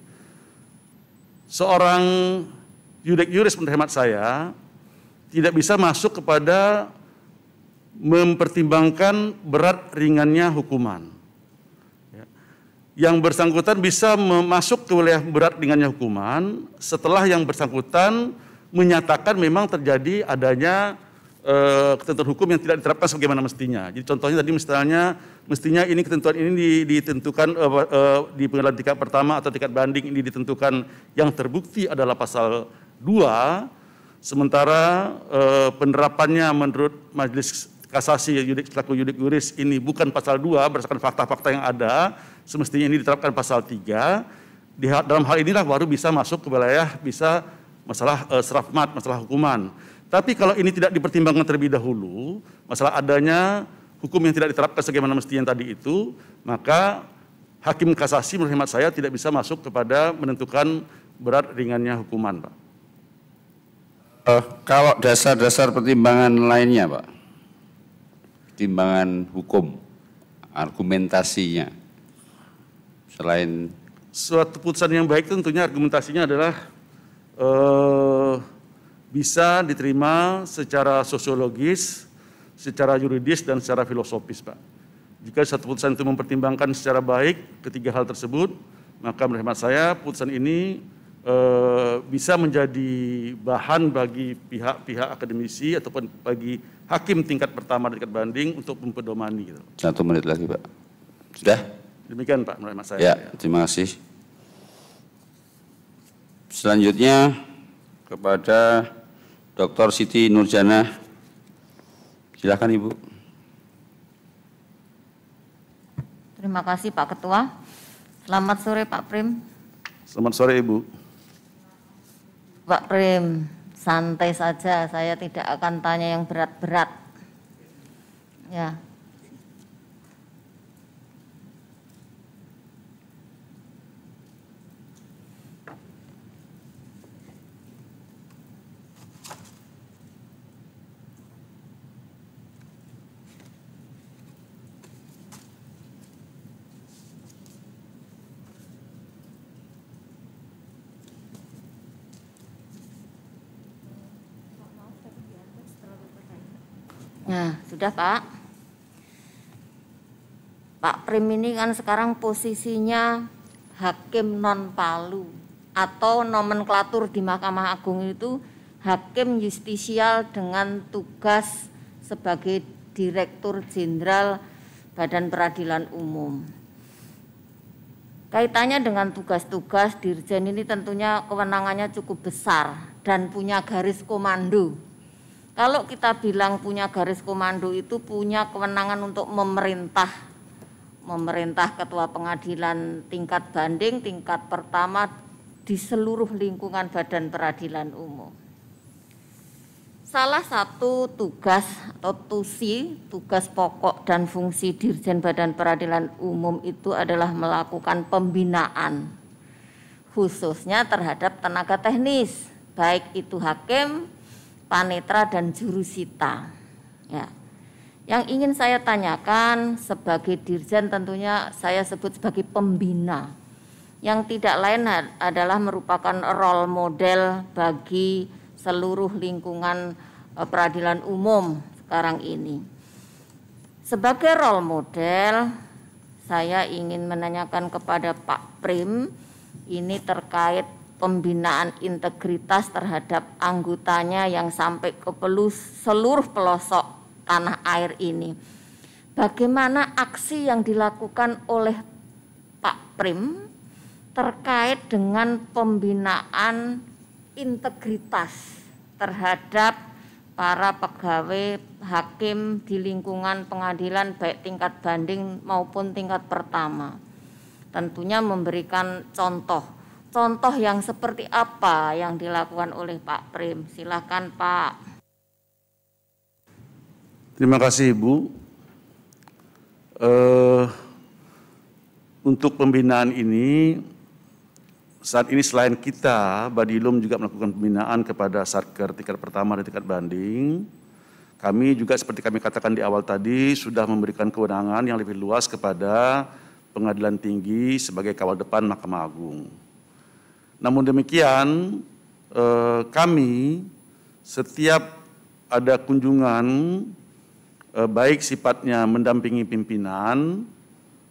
Seorang yudek yuris menurut hemat saya tidak bisa masuk kepada mempertimbangkan berat ringannya hukuman. Yang bersangkutan bisa masuk ke wilayah berat ringannya hukuman setelah yang bersangkutan menyatakan memang terjadi adanya ketentuan hukum yang tidak diterapkan sebagaimana mestinya. Jadi contohnya tadi mestinya ini ketentuan ini ditentukan di pengadilan tingkat pertama atau tingkat banding ini ditentukan yang terbukti adalah pasal 2, sementara penerapannya menurut Majelis Kasasi selaku yudek yuris ini bukan pasal 2 berdasarkan fakta-fakta yang ada, semestinya ini diterapkan pasal 3. Dalam hal inilah baru bisa masuk ke wilayah bisa masalah serafmat, masalah hukuman. Tapi kalau ini tidak dipertimbangkan terlebih dahulu, masalah adanya hukum yang tidak diterapkan sebagaimana mestinya tadi itu, maka hakim kasasi menurut hemat saya tidak bisa masuk kepada menentukan berat ringannya hukuman, Pak. Kalau dasar-dasar pertimbangan lainnya, Pak, pertimbangan hukum, argumentasinya, selain suatu putusan yang baik tentunya argumentasinya adalah bisa diterima secara sosiologis, secara yuridis, dan secara filosofis, Pak. Jika satu putusan itu mempertimbangkan secara baik ketiga hal tersebut, maka menurut hemat saya putusan ini bisa menjadi bahan bagi pihak-pihak akademisi ataupun bagi hakim tingkat pertama dan tingkat banding untuk mempedomani. Gitu. 1 menit lagi, Pak. Sudah? Demikian, Pak, menurut hemat saya. Ya, terima kasih. Selanjutnya kepada Dr. Siti Nurjana. Silakan, Ibu. Terima kasih, Pak Ketua. Selamat sore, Pak Prim. Selamat sore, Ibu. Pak Prim, santai saja, saya tidak akan tanya yang berat-berat. Ya. Nah, sudah Pak. Pak Prim ini kan sekarang posisinya hakim non palu atau nomenklatur di Mahkamah Agung itu hakim justisial dengan tugas sebagai Direktur Jenderal Badan Peradilan Umum. Kaitannya dengan tugas-tugas Dirjen ini tentunya kewenangannya cukup besar dan punya garis komando. Kalau kita bilang punya garis komando itu punya kewenangan untuk memerintah ketua pengadilan tingkat banding, tingkat pertama di seluruh lingkungan Badan Peradilan Umum. Salah satu tugas atau tugas pokok dan fungsi Dirjen Badan Peradilan Umum itu adalah melakukan pembinaan, khususnya terhadap tenaga teknis, baik itu hakim, panitra, dan jurusita. Ya. Yang ingin saya tanyakan sebagai Dirjen tentunya saya sebut sebagai pembina, yang tidak lain adalah merupakan role model bagi seluruh lingkungan peradilan umum sekarang ini. Sebagai role model, saya ingin menanyakan kepada Pak Prim, ini terkait pembinaan integritas terhadap anggotanya yang sampai ke seluruh pelosok tanah air ini. Bagaimana aksi yang dilakukan oleh Pak Prim terkait dengan pembinaan integritas terhadap para pegawai hakim di lingkungan pengadilan baik tingkat banding maupun tingkat pertama. Tentunya memberikan contoh yang seperti apa yang dilakukan oleh Pak Prim. Silakan Pak. Terima kasih Ibu. Untuk pembinaan ini, saat ini selain kita, Badilum juga melakukan pembinaan kepada Satker tingkat pertama dan tingkat banding. Kami juga seperti kami katakan di awal tadi sudah memberikan kewenangan yang lebih luas kepada Pengadilan Tinggi sebagai kawal depan Mahkamah Agung. Namun demikian, kami setiap ada kunjungan baik sifatnya mendampingi pimpinan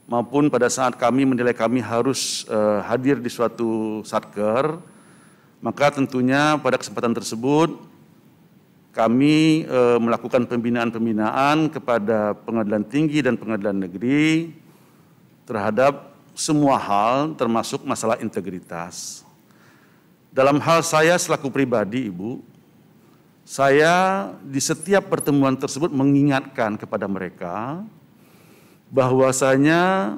maupun pada saat kami menilai kami harus hadir di suatu satker, maka tentunya pada kesempatan tersebut kami melakukan pembinaan-pembinaan kepada Pengadilan Tinggi dan Pengadilan Negeri terhadap semua hal termasuk masalah integritas. Dalam hal saya selaku pribadi Ibu, saya di setiap pertemuan tersebut mengingatkan kepada mereka bahwasanya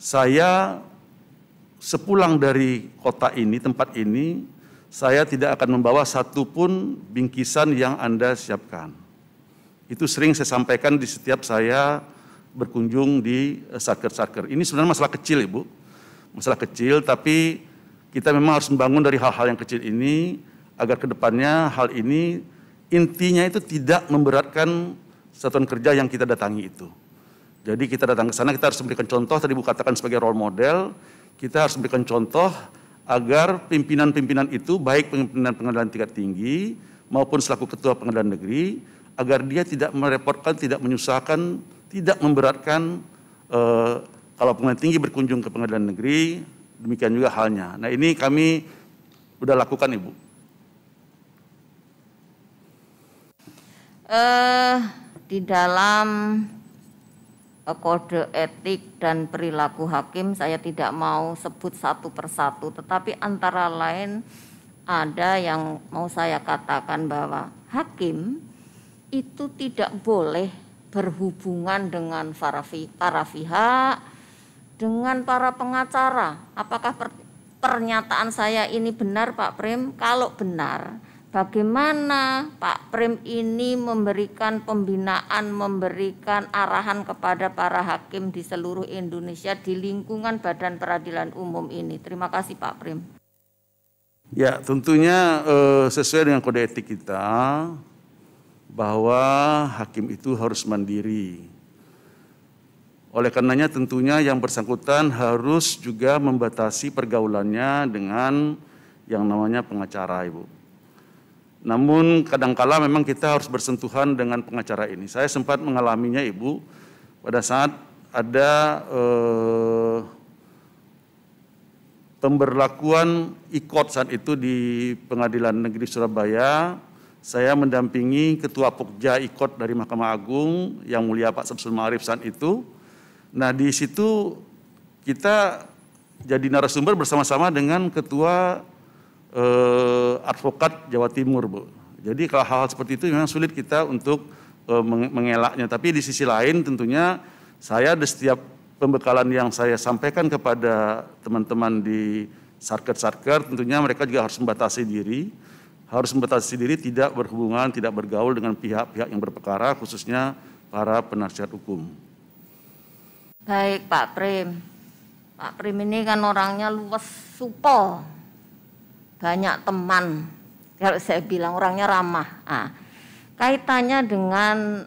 saya sepulang dari kota ini, tempat ini, saya tidak akan membawa satupun bingkisan yang Anda siapkan. Itu sering saya sampaikan di setiap saya berkunjung di satker-satker. Ini sebenarnya masalah kecil Ibu, masalah kecil, tapi kita memang harus membangun dari hal-hal yang kecil ini agar kedepannya hal ini intinya itu tidak memberatkan satuan kerja yang kita datangi itu. Jadi kita datang ke sana, kita harus memberikan contoh, tadi Bu katakan sebagai role model, kita harus memberikan contoh agar pimpinan-pimpinan itu, baik pimpinan pengadilan tingkat tinggi maupun selaku ketua pengadilan negeri, agar dia tidak merepotkan, tidak menyusahkan, tidak memberatkan kalau pengadilan tinggi berkunjung ke pengadilan negeri, demikian juga halnya. Nah ini kami sudah lakukan Ibu. Di dalam kode etik dan perilaku hakim saya tidak mau sebut satu persatu, tetapi antara lain ada yang mau saya katakan bahwa hakim itu tidak boleh berhubungan dengan para pihak, dengan para pengacara. Apakah pernyataan saya ini benar Pak Prim? Kalau benar, bagaimana Pak Prim ini memberikan pembinaan, memberikan arahan kepada para hakim di seluruh Indonesia di lingkungan Badan Peradilan Umum ini? Terima kasih Pak Prim. Ya, tentunya sesuai dengan kode etik kita bahwa hakim itu harus mandiri. Oleh karenanya tentunya yang bersangkutan harus juga membatasi pergaulannya dengan yang namanya pengacara Ibu. Namun kadangkala memang kita harus bersentuhan dengan pengacara ini. Saya sempat mengalaminya Ibu pada saat ada pemberlakuan IQOT saat itu di Pengadilan Negeri Surabaya. Saya mendampingi Ketua Pokja IQOT dari Mahkamah Agung yang mulia Pak Samsul Ma'arif saat itu. Nah di situ kita jadi narasumber bersama-sama dengan Ketua Advokat Jawa Timur, Bu. Jadi kalau hal-hal seperti itu memang sulit kita untuk mengelaknya. Tapi di sisi lain tentunya saya di setiap pembekalan yang saya sampaikan kepada teman-teman di Satker, tentunya mereka juga harus membatasi diri, tidak berhubungan, tidak bergaul dengan pihak-pihak yang berperkara, khususnya para penasihat hukum. Baik Pak Prim. Pak Prim ini kan orangnya luwes, supel, banyak teman. Kalau saya bilang orangnya ramah. Nah, kaitannya dengan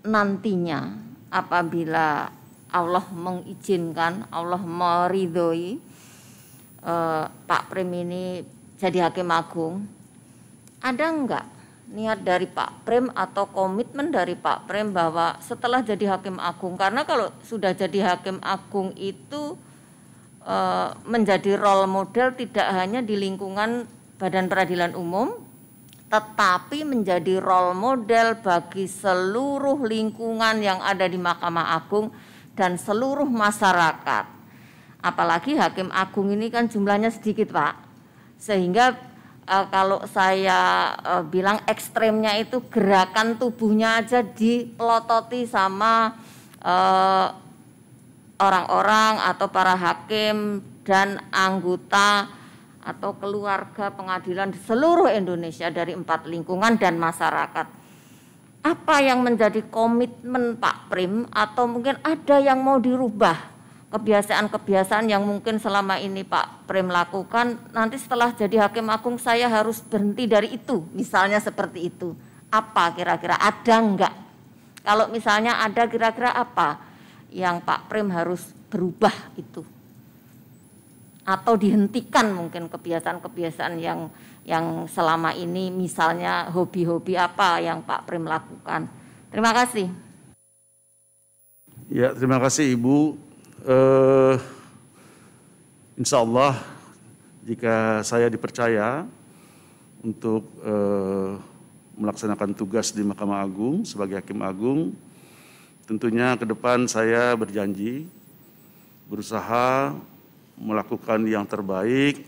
nantinya apabila Allah mengizinkan, Allah meridhoi Pak Prim ini jadi Hakim Agung, ada enggak niat dari Pak Prim atau komitmen dari Pak Prim bahwa setelah jadi Hakim Agung, karena kalau sudah jadi Hakim Agung itu menjadi role model tidak hanya di lingkungan Badan Peradilan Umum, tetapi menjadi role model bagi seluruh lingkungan yang ada di Mahkamah Agung dan seluruh masyarakat. Apalagi Hakim Agung ini kan jumlahnya sedikit Pak, sehingga kalau saya bilang ekstremnya itu gerakan tubuhnya aja dipelototi sama orang-orang atau para hakim dan anggota atau keluarga pengadilan di seluruh Indonesia dari 4 lingkungan dan masyarakat. Apa yang menjadi komitmen Pak Prim atau mungkin ada yang mau dirubah kebiasaan-kebiasaan yang mungkin selama ini Pak Prim lakukan, nanti setelah jadi Hakim Agung saya harus berhenti dari itu, misalnya seperti itu. Apa kira-kira, ada enggak? Kalau misalnya ada, kira-kira apa yang Pak Prim harus berubah itu? Atau dihentikan mungkin kebiasaan-kebiasaan yang selama ini, misalnya hobi-hobi apa yang Pak Prim lakukan. Terima kasih. Ya, terima kasih Ibu. Insya Allah jika saya dipercaya untuk melaksanakan tugas di Mahkamah Agung sebagai Hakim Agung, tentunya ke depan saya berjanji berusaha melakukan yang terbaik,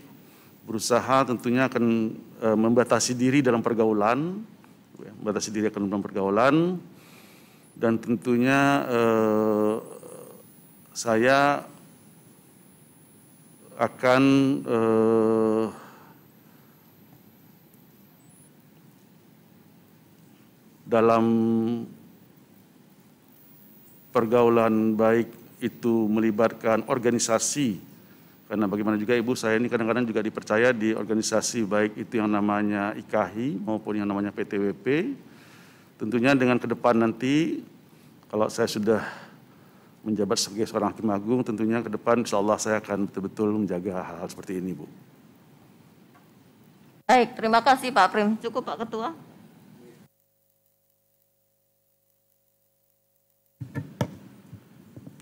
berusaha tentunya akan membatasi diri dalam pergaulan, dan tentunya saya akan dalam pergaulan baik itu melibatkan organisasi, karena bagaimana juga Ibu, saya ini kadang-kadang juga dipercaya di organisasi baik itu yang namanya IKAHI maupun yang namanya PTWP. Tentunya dengan ke depan nanti kalau saya sudah menjabat sebagai seorang Hakim Agung, tentunya ke depan insya Allah saya akan betul-betul menjaga hal-hal seperti ini, Bu. Baik, terima kasih Pak Prim. Cukup Pak Ketua.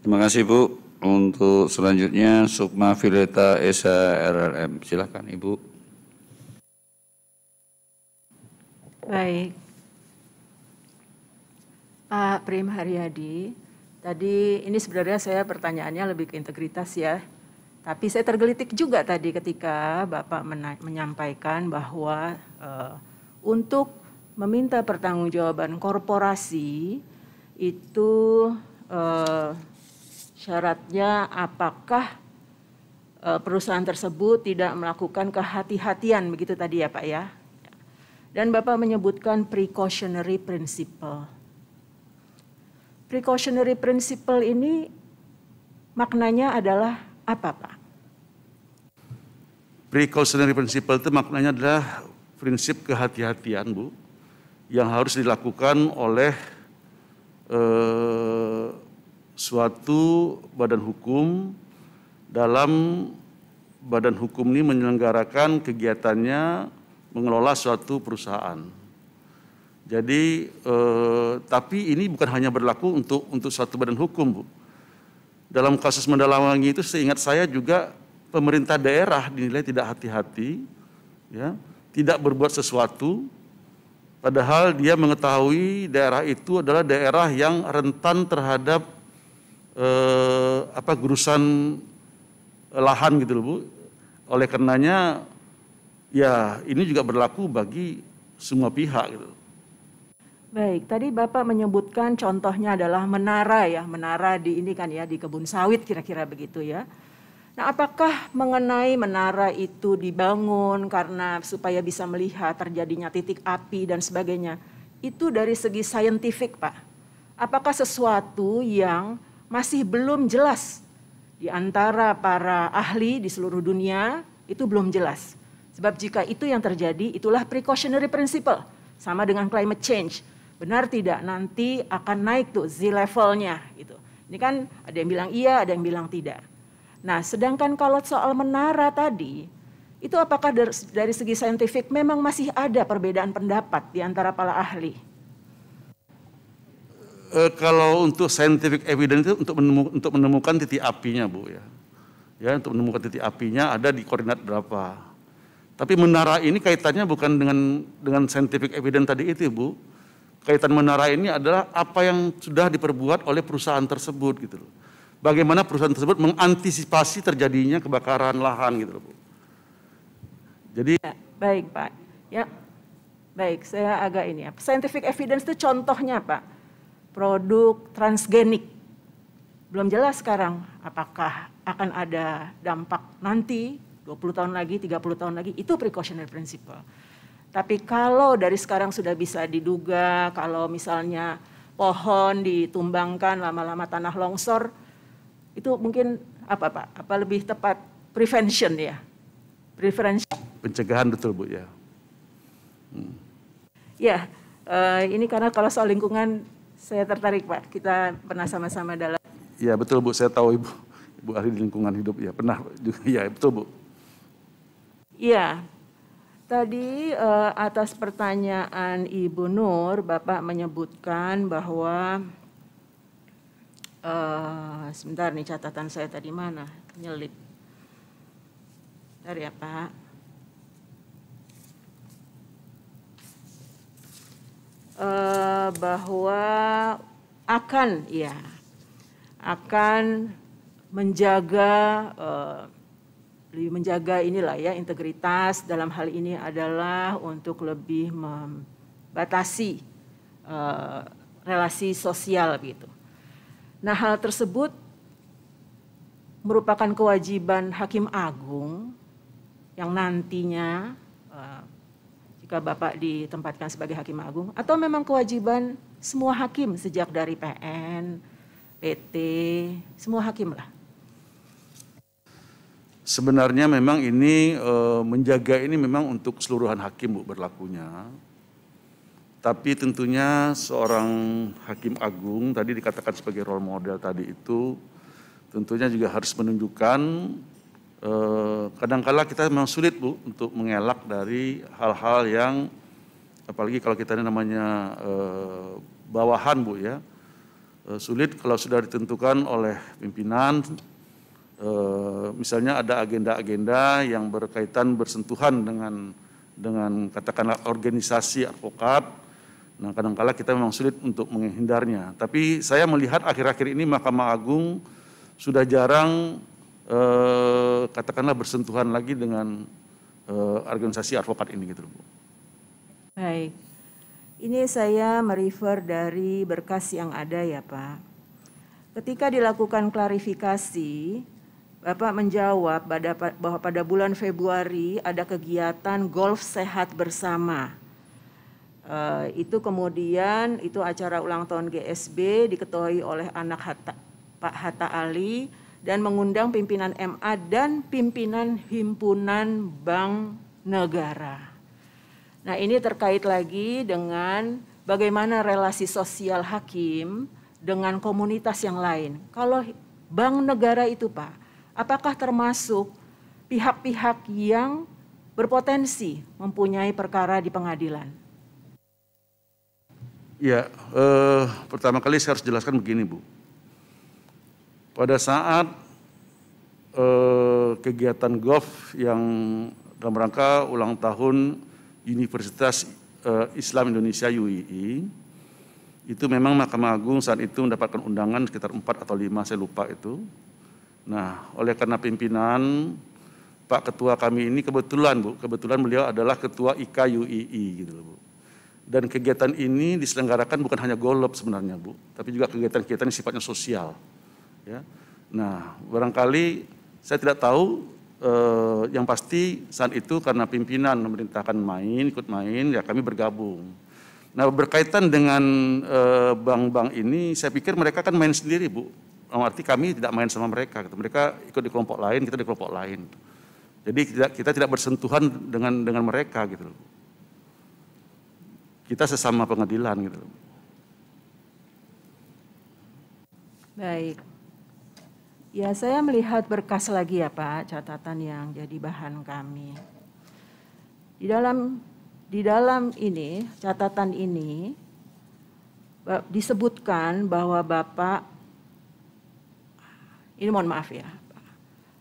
Terima kasih Bu. Untuk selanjutnya Sukma Fileta Esa RRM. Silakan Ibu. Baik. Pak Prim Haryadi, tadi ini sebenarnya saya pertanyaannya lebih ke integritas ya. Tapi saya tergelitik juga tadi ketika Bapak menyampaikan bahwa untuk meminta pertanggungjawaban korporasi itu syaratnya apakah perusahaan tersebut tidak melakukan kehati-hatian, begitu tadi ya Pak ya. Dan Bapak menyebutkan precautionary principle. Precautionary principle ini maknanya adalah apa Pak? Precautionary principle itu maknanya adalah prinsip kehati-hatian Bu, yang harus dilakukan oleh suatu badan hukum dalam badan hukum ini menyelenggarakan kegiatannya mengelola suatu perusahaan. Jadi, tapi ini bukan hanya berlaku untuk suatu badan hukum, Bu. Dalam kasus Mandalawangi itu seingat saya juga pemerintah daerah dinilai tidak hati-hati, ya, tidak berbuat sesuatu, padahal dia mengetahui daerah itu adalah daerah yang rentan terhadap gurusan lahan gitu loh, Bu. Oleh karenanya, ya ini juga berlaku bagi semua pihak gitu. Baik, tadi Bapak menyebutkan contohnya adalah menara ya, menara di ini kan ya, di kebun sawit kira-kira begitu ya. Nah, apakah mengenai menara itu dibangun karena supaya bisa melihat terjadinya titik api dan sebagainya, itu dari segi saintifik, Pak? Apakah sesuatu yang masih belum jelas di antara para ahli di seluruh dunia, itu belum jelas. Sebab jika itu yang terjadi, itulah precautionary principle, sama dengan climate change. Benar tidak, nanti akan naik tuh sea levelnya gitu. Ini kan ada yang bilang iya, ada yang bilang tidak. Nah, sedangkan kalau soal menara tadi, itu apakah dari segi saintifik memang masih ada perbedaan pendapat di antara para ahli? Kalau untuk scientific evidence itu untuk menemukan titik apinya, Bu, ya. Ya, untuk menemukan titik apinya ada di koordinat berapa. Tapi menara ini kaitannya bukan dengan scientific evidence tadi itu, Bu. Kaitan menara ini adalah apa yang sudah diperbuat oleh perusahaan tersebut gitu loh. Bagaimana perusahaan tersebut mengantisipasi terjadinya kebakaran lahan gitu loh, Bu. Jadi ya, baik, Pak. Ya. Baik, saya agak ini ya. Scientific evidence itu contohnya, Pak. Produk transgenik. Belum jelas sekarang apakah akan ada dampak nanti 20 tahun lagi, 30 tahun lagi, itu precautionary principle. Tapi kalau dari sekarang sudah bisa diduga, kalau misalnya pohon ditumbangkan, lama-lama tanah longsor, itu mungkin apa, Pak? Apa lebih tepat prevention ya? Prevention. Pencegahan betul, Bu, ya. Ya, ini karena kalau soal lingkungan saya tertarik, Pak. Kita pernah sama-sama dalam. Ya, betul, Bu. Saya tahu Ibu ahli di lingkungan hidup ya. Pernah juga, ya, betul, Bu. Iya. Tadi atas pertanyaan Ibu Nur, Bapak menyebutkan bahwa, sebentar nih catatan saya tadi mana, nyelip. Bentar ya, Pak. Bahwa akan menjaga lebih menjaga inilah ya integritas dalam hal ini adalah untuk lebih membatasi relasi sosial gitu. Nah, hal tersebut merupakan kewajiban Hakim Agung yang nantinya jika Bapak ditempatkan sebagai Hakim Agung, atau memang kewajiban semua hakim sejak dari PN, PT, semua hakim lah. Sebenarnya memang ini menjaga ini memang untuk keseluruhan hakim, Bu, berlakunya. Tapi tentunya seorang Hakim Agung tadi dikatakan sebagai role model tadi itu tentunya juga harus menunjukkan kadang-kala kita memang sulit, Bu, untuk mengelak dari hal-hal yang apalagi kalau kita ini namanya bawahan, Bu, ya. Sulit kalau sudah ditentukan oleh pimpinan. Misalnya ada agenda-agenda yang berkaitan bersentuhan dengan katakanlah organisasi advokat. Nah, kadang-kala kita memang sulit untuk menghindarnya. Tapi saya melihat akhir-akhir ini Mahkamah Agung sudah jarang katakanlah bersentuhan lagi dengan organisasi advokat ini gitu, Bu. Baik. Ini saya merefer dari berkas yang ada ya, Pak. Ketika dilakukan klarifikasi, Bapak menjawab bahwa pada bulan Februari ada kegiatan golf sehat bersama. Itu kemudian itu acara ulang tahun GSB diketuai oleh anak Pak Hatta Ali dan mengundang pimpinan MA dan pimpinan Himpunan Bank Negara. Nah, ini terkait lagi dengan bagaimana relasi sosial hakim dengan komunitas yang lain. Kalau Bank Negara itu, Pak, apakah termasuk pihak-pihak yang berpotensi mempunyai perkara di pengadilan? Ya, pertama kali saya harus jelaskan begini, Bu. Pada saat kegiatan GOV yang dalam rangka ulang tahun Universitas Islam Indonesia UII, itu memang Mahkamah Agung saat itu mendapatkan undangan sekitar 4 atau 5, saya lupa itu. Nah, oleh karena pimpinan Pak Ketua kami ini kebetulan beliau adalah Ketua IKA UII gitu loh, Bu. Dan kegiatan ini diselenggarakan bukan hanya golop sebenarnya, Bu, tapi juga kegiatan-kegiatan yang sifatnya sosial. Ya. Nah, barangkali saya tidak tahu, yang pasti saat itu karena pimpinan memerintahkan ikut main, ya kami bergabung. Nah, berkaitan dengan bank-bank ini, saya pikir mereka kan main sendiri, Bu. Arti kami tidak main sama mereka, gitu. Mereka ikut di kelompok lain, kita di kelompok lain. Jadi kita tidak bersentuhan dengan mereka, gitu. Kita sesama pengadilan, gitu. Baik. Ya, saya melihat berkas lagi ya Pak, catatan yang jadi bahan kami. Di dalam ini, catatan ini disebutkan bahwa Bapak, ini mohon maaf ya,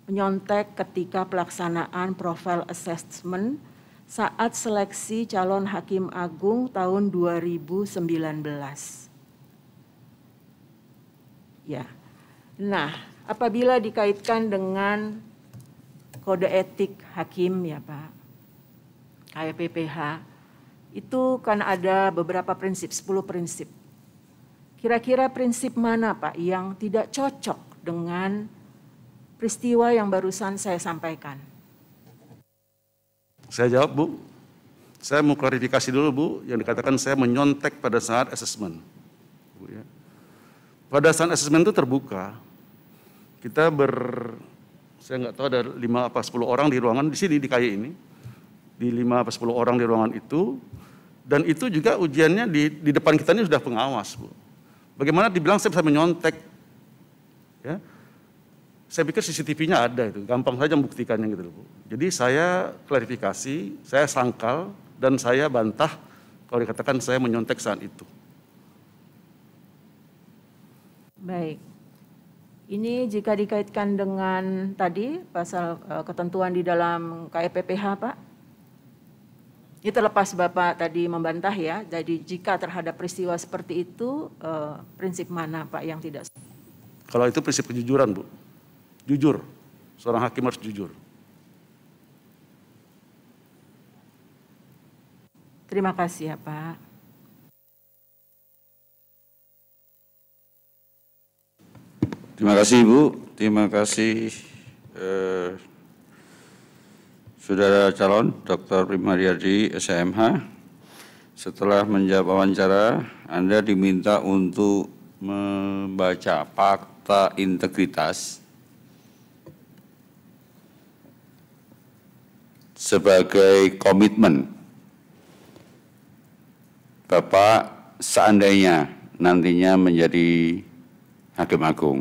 menyontek ketika pelaksanaan profile assessment saat seleksi calon hakim agung tahun 2019. Ya, nah, apabila dikaitkan dengan kode etik hakim ya Pak, KPPH, itu kan ada beberapa prinsip, 10 prinsip. Kira-kira prinsip mana Pak yang tidak cocok dengan peristiwa yang barusan saya sampaikan? Saya jawab, Bu. Saya mau klarifikasi dulu, Bu, yang dikatakan saya menyontek pada saat asesmen. Bu, ya. Pada saat asesmen itu terbuka. Kita saya nggak tahu ada 5 apa 10 orang di ruangan di sini di KAI ini, di 5 apa 10 orang di ruangan itu, dan itu juga ujiannya di depan kita ini sudah pengawas, Bu. Bagaimana dibilang saya bisa menyontek? Ya, saya pikir CCTV-nya ada itu, gampang saja membuktikannya gitu, Bu. Jadi saya klarifikasi, saya sangkal dan saya bantah kalau dikatakan saya menyontek saat itu. Baik. Ini jika dikaitkan dengan tadi pasal ketentuan di dalam KPPH, Pak. Ini terlepas Bapak tadi membantah ya, jadi jika terhadap peristiwa seperti itu, prinsip mana Pak yang tidak? Kalau itu prinsip kejujuran, Bu. Jujur, seorang hakim harus jujur. Terima kasih ya Pak. Terima kasih Ibu, terima kasih Saudara calon Dr. Prim Haryadi, SHMH. Setelah menjawab wawancara, Anda diminta untuk membaca fakta integritas sebagai komitmen Bapak seandainya nantinya menjadi Hakim Agung.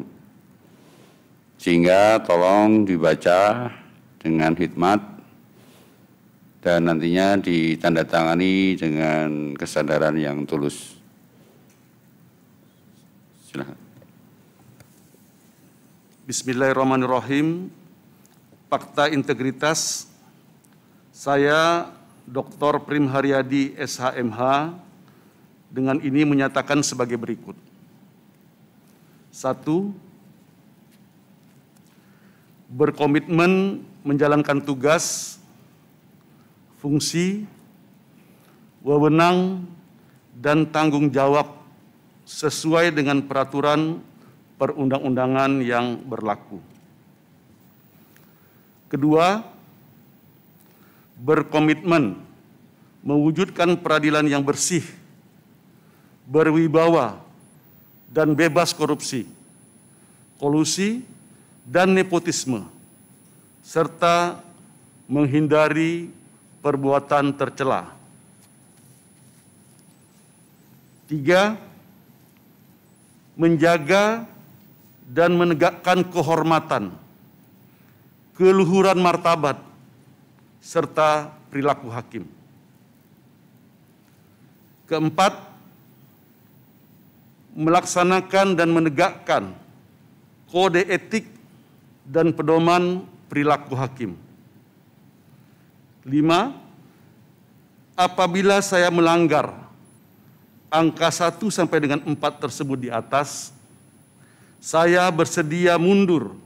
Sehingga tolong dibaca dengan hikmat dan nantinya ditandatangani dengan kesadaran yang tulus. Silakan. Bismillahirrahmanirrahim. Fakta integritas. Saya Dr. Prim Haryadi, SHMH, dengan ini menyatakan sebagai berikut. 1. Berkomitmen menjalankan tugas, fungsi, wewenang, dan tanggung jawab sesuai dengan peraturan perundang-undangan yang berlaku. 2. Berkomitmen mewujudkan peradilan yang bersih, berwibawa, dan bebas korupsi, kolusi, dan nepotisme, serta menghindari perbuatan tercela. 3. Menjaga dan menegakkan kehormatan, keluhuran martabat, serta perilaku hakim. Keempat, melaksanakan dan menegakkan kode etik dan pedoman perilaku hakim. 5, apabila saya melanggar angka 1 sampai dengan 4 tersebut di atas, saya bersedia mundur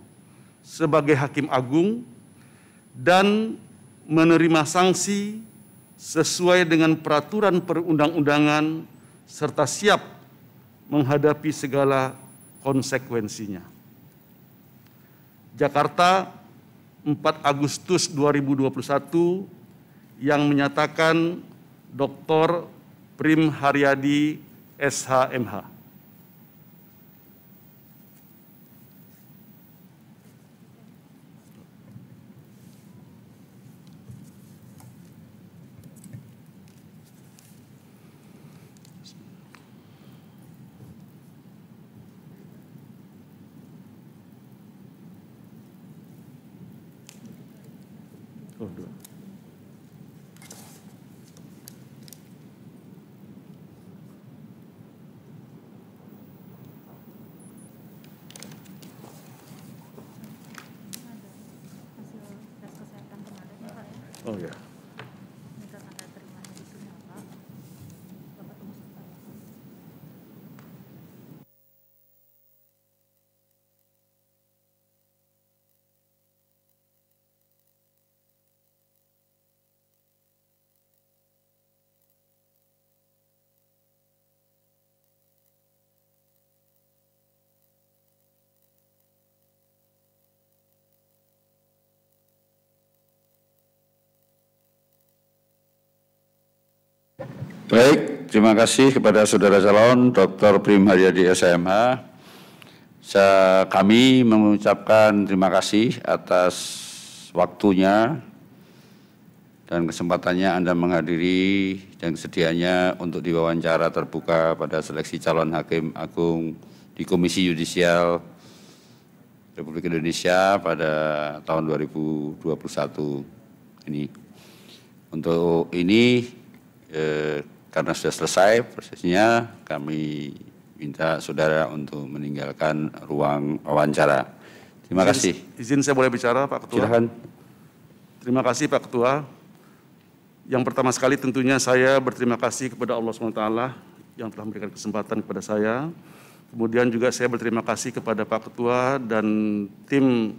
sebagai hakim agung dan menerima sanksi sesuai dengan peraturan perundang-undangan serta siap menghadapi segala konsekuensinya. Jakarta, 4 Agustus 2021, yang menyatakan Dr. Prim Haryadi, SH.MH. Oh, 2. Oh ya. Baik, terima kasih kepada saudara calon Dr. Prim Haryadi, SH.MH. Kami mengucapkan terima kasih atas waktunya dan kesempatannya Anda menghadiri dan kesediaannya untuk diwawancara terbuka pada seleksi calon hakim agung di Komisi Yudisial Republik Indonesia pada tahun 2021 ini. Untuk ini, karena sudah selesai prosesnya, kami minta saudara untuk meninggalkan ruang wawancara. Terima kasih. Izin saya boleh bicara, Pak Ketua? Silakan. Terima kasih, Pak Ketua. Yang pertama sekali tentunya saya berterima kasih kepada Allah SWT yang telah memberikan kesempatan kepada saya. Kemudian juga saya berterima kasih kepada Pak Ketua dan tim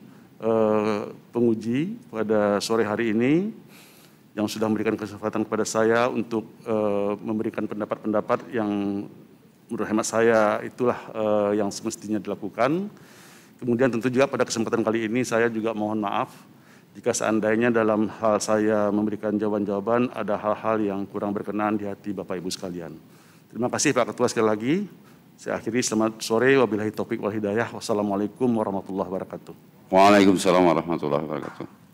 penguji pada sore hari ini yang sudah memberikan kesempatan kepada saya untuk memberikan pendapat-pendapat yang menurut hemat saya itulah yang semestinya dilakukan. Kemudian tentu juga pada kesempatan kali ini saya juga mohon maaf jika seandainya dalam hal saya memberikan jawaban-jawaban ada hal-hal yang kurang berkenan di hati Bapak Ibu sekalian. Terima kasih Pak Ketua sekali lagi. Saya akhiri, selamat sore, wabillahi taufiq wal hidayah. Wassalamualaikum warahmatullahi wabarakatuh. Waalaikumsalam warahmatullahi wabarakatuh.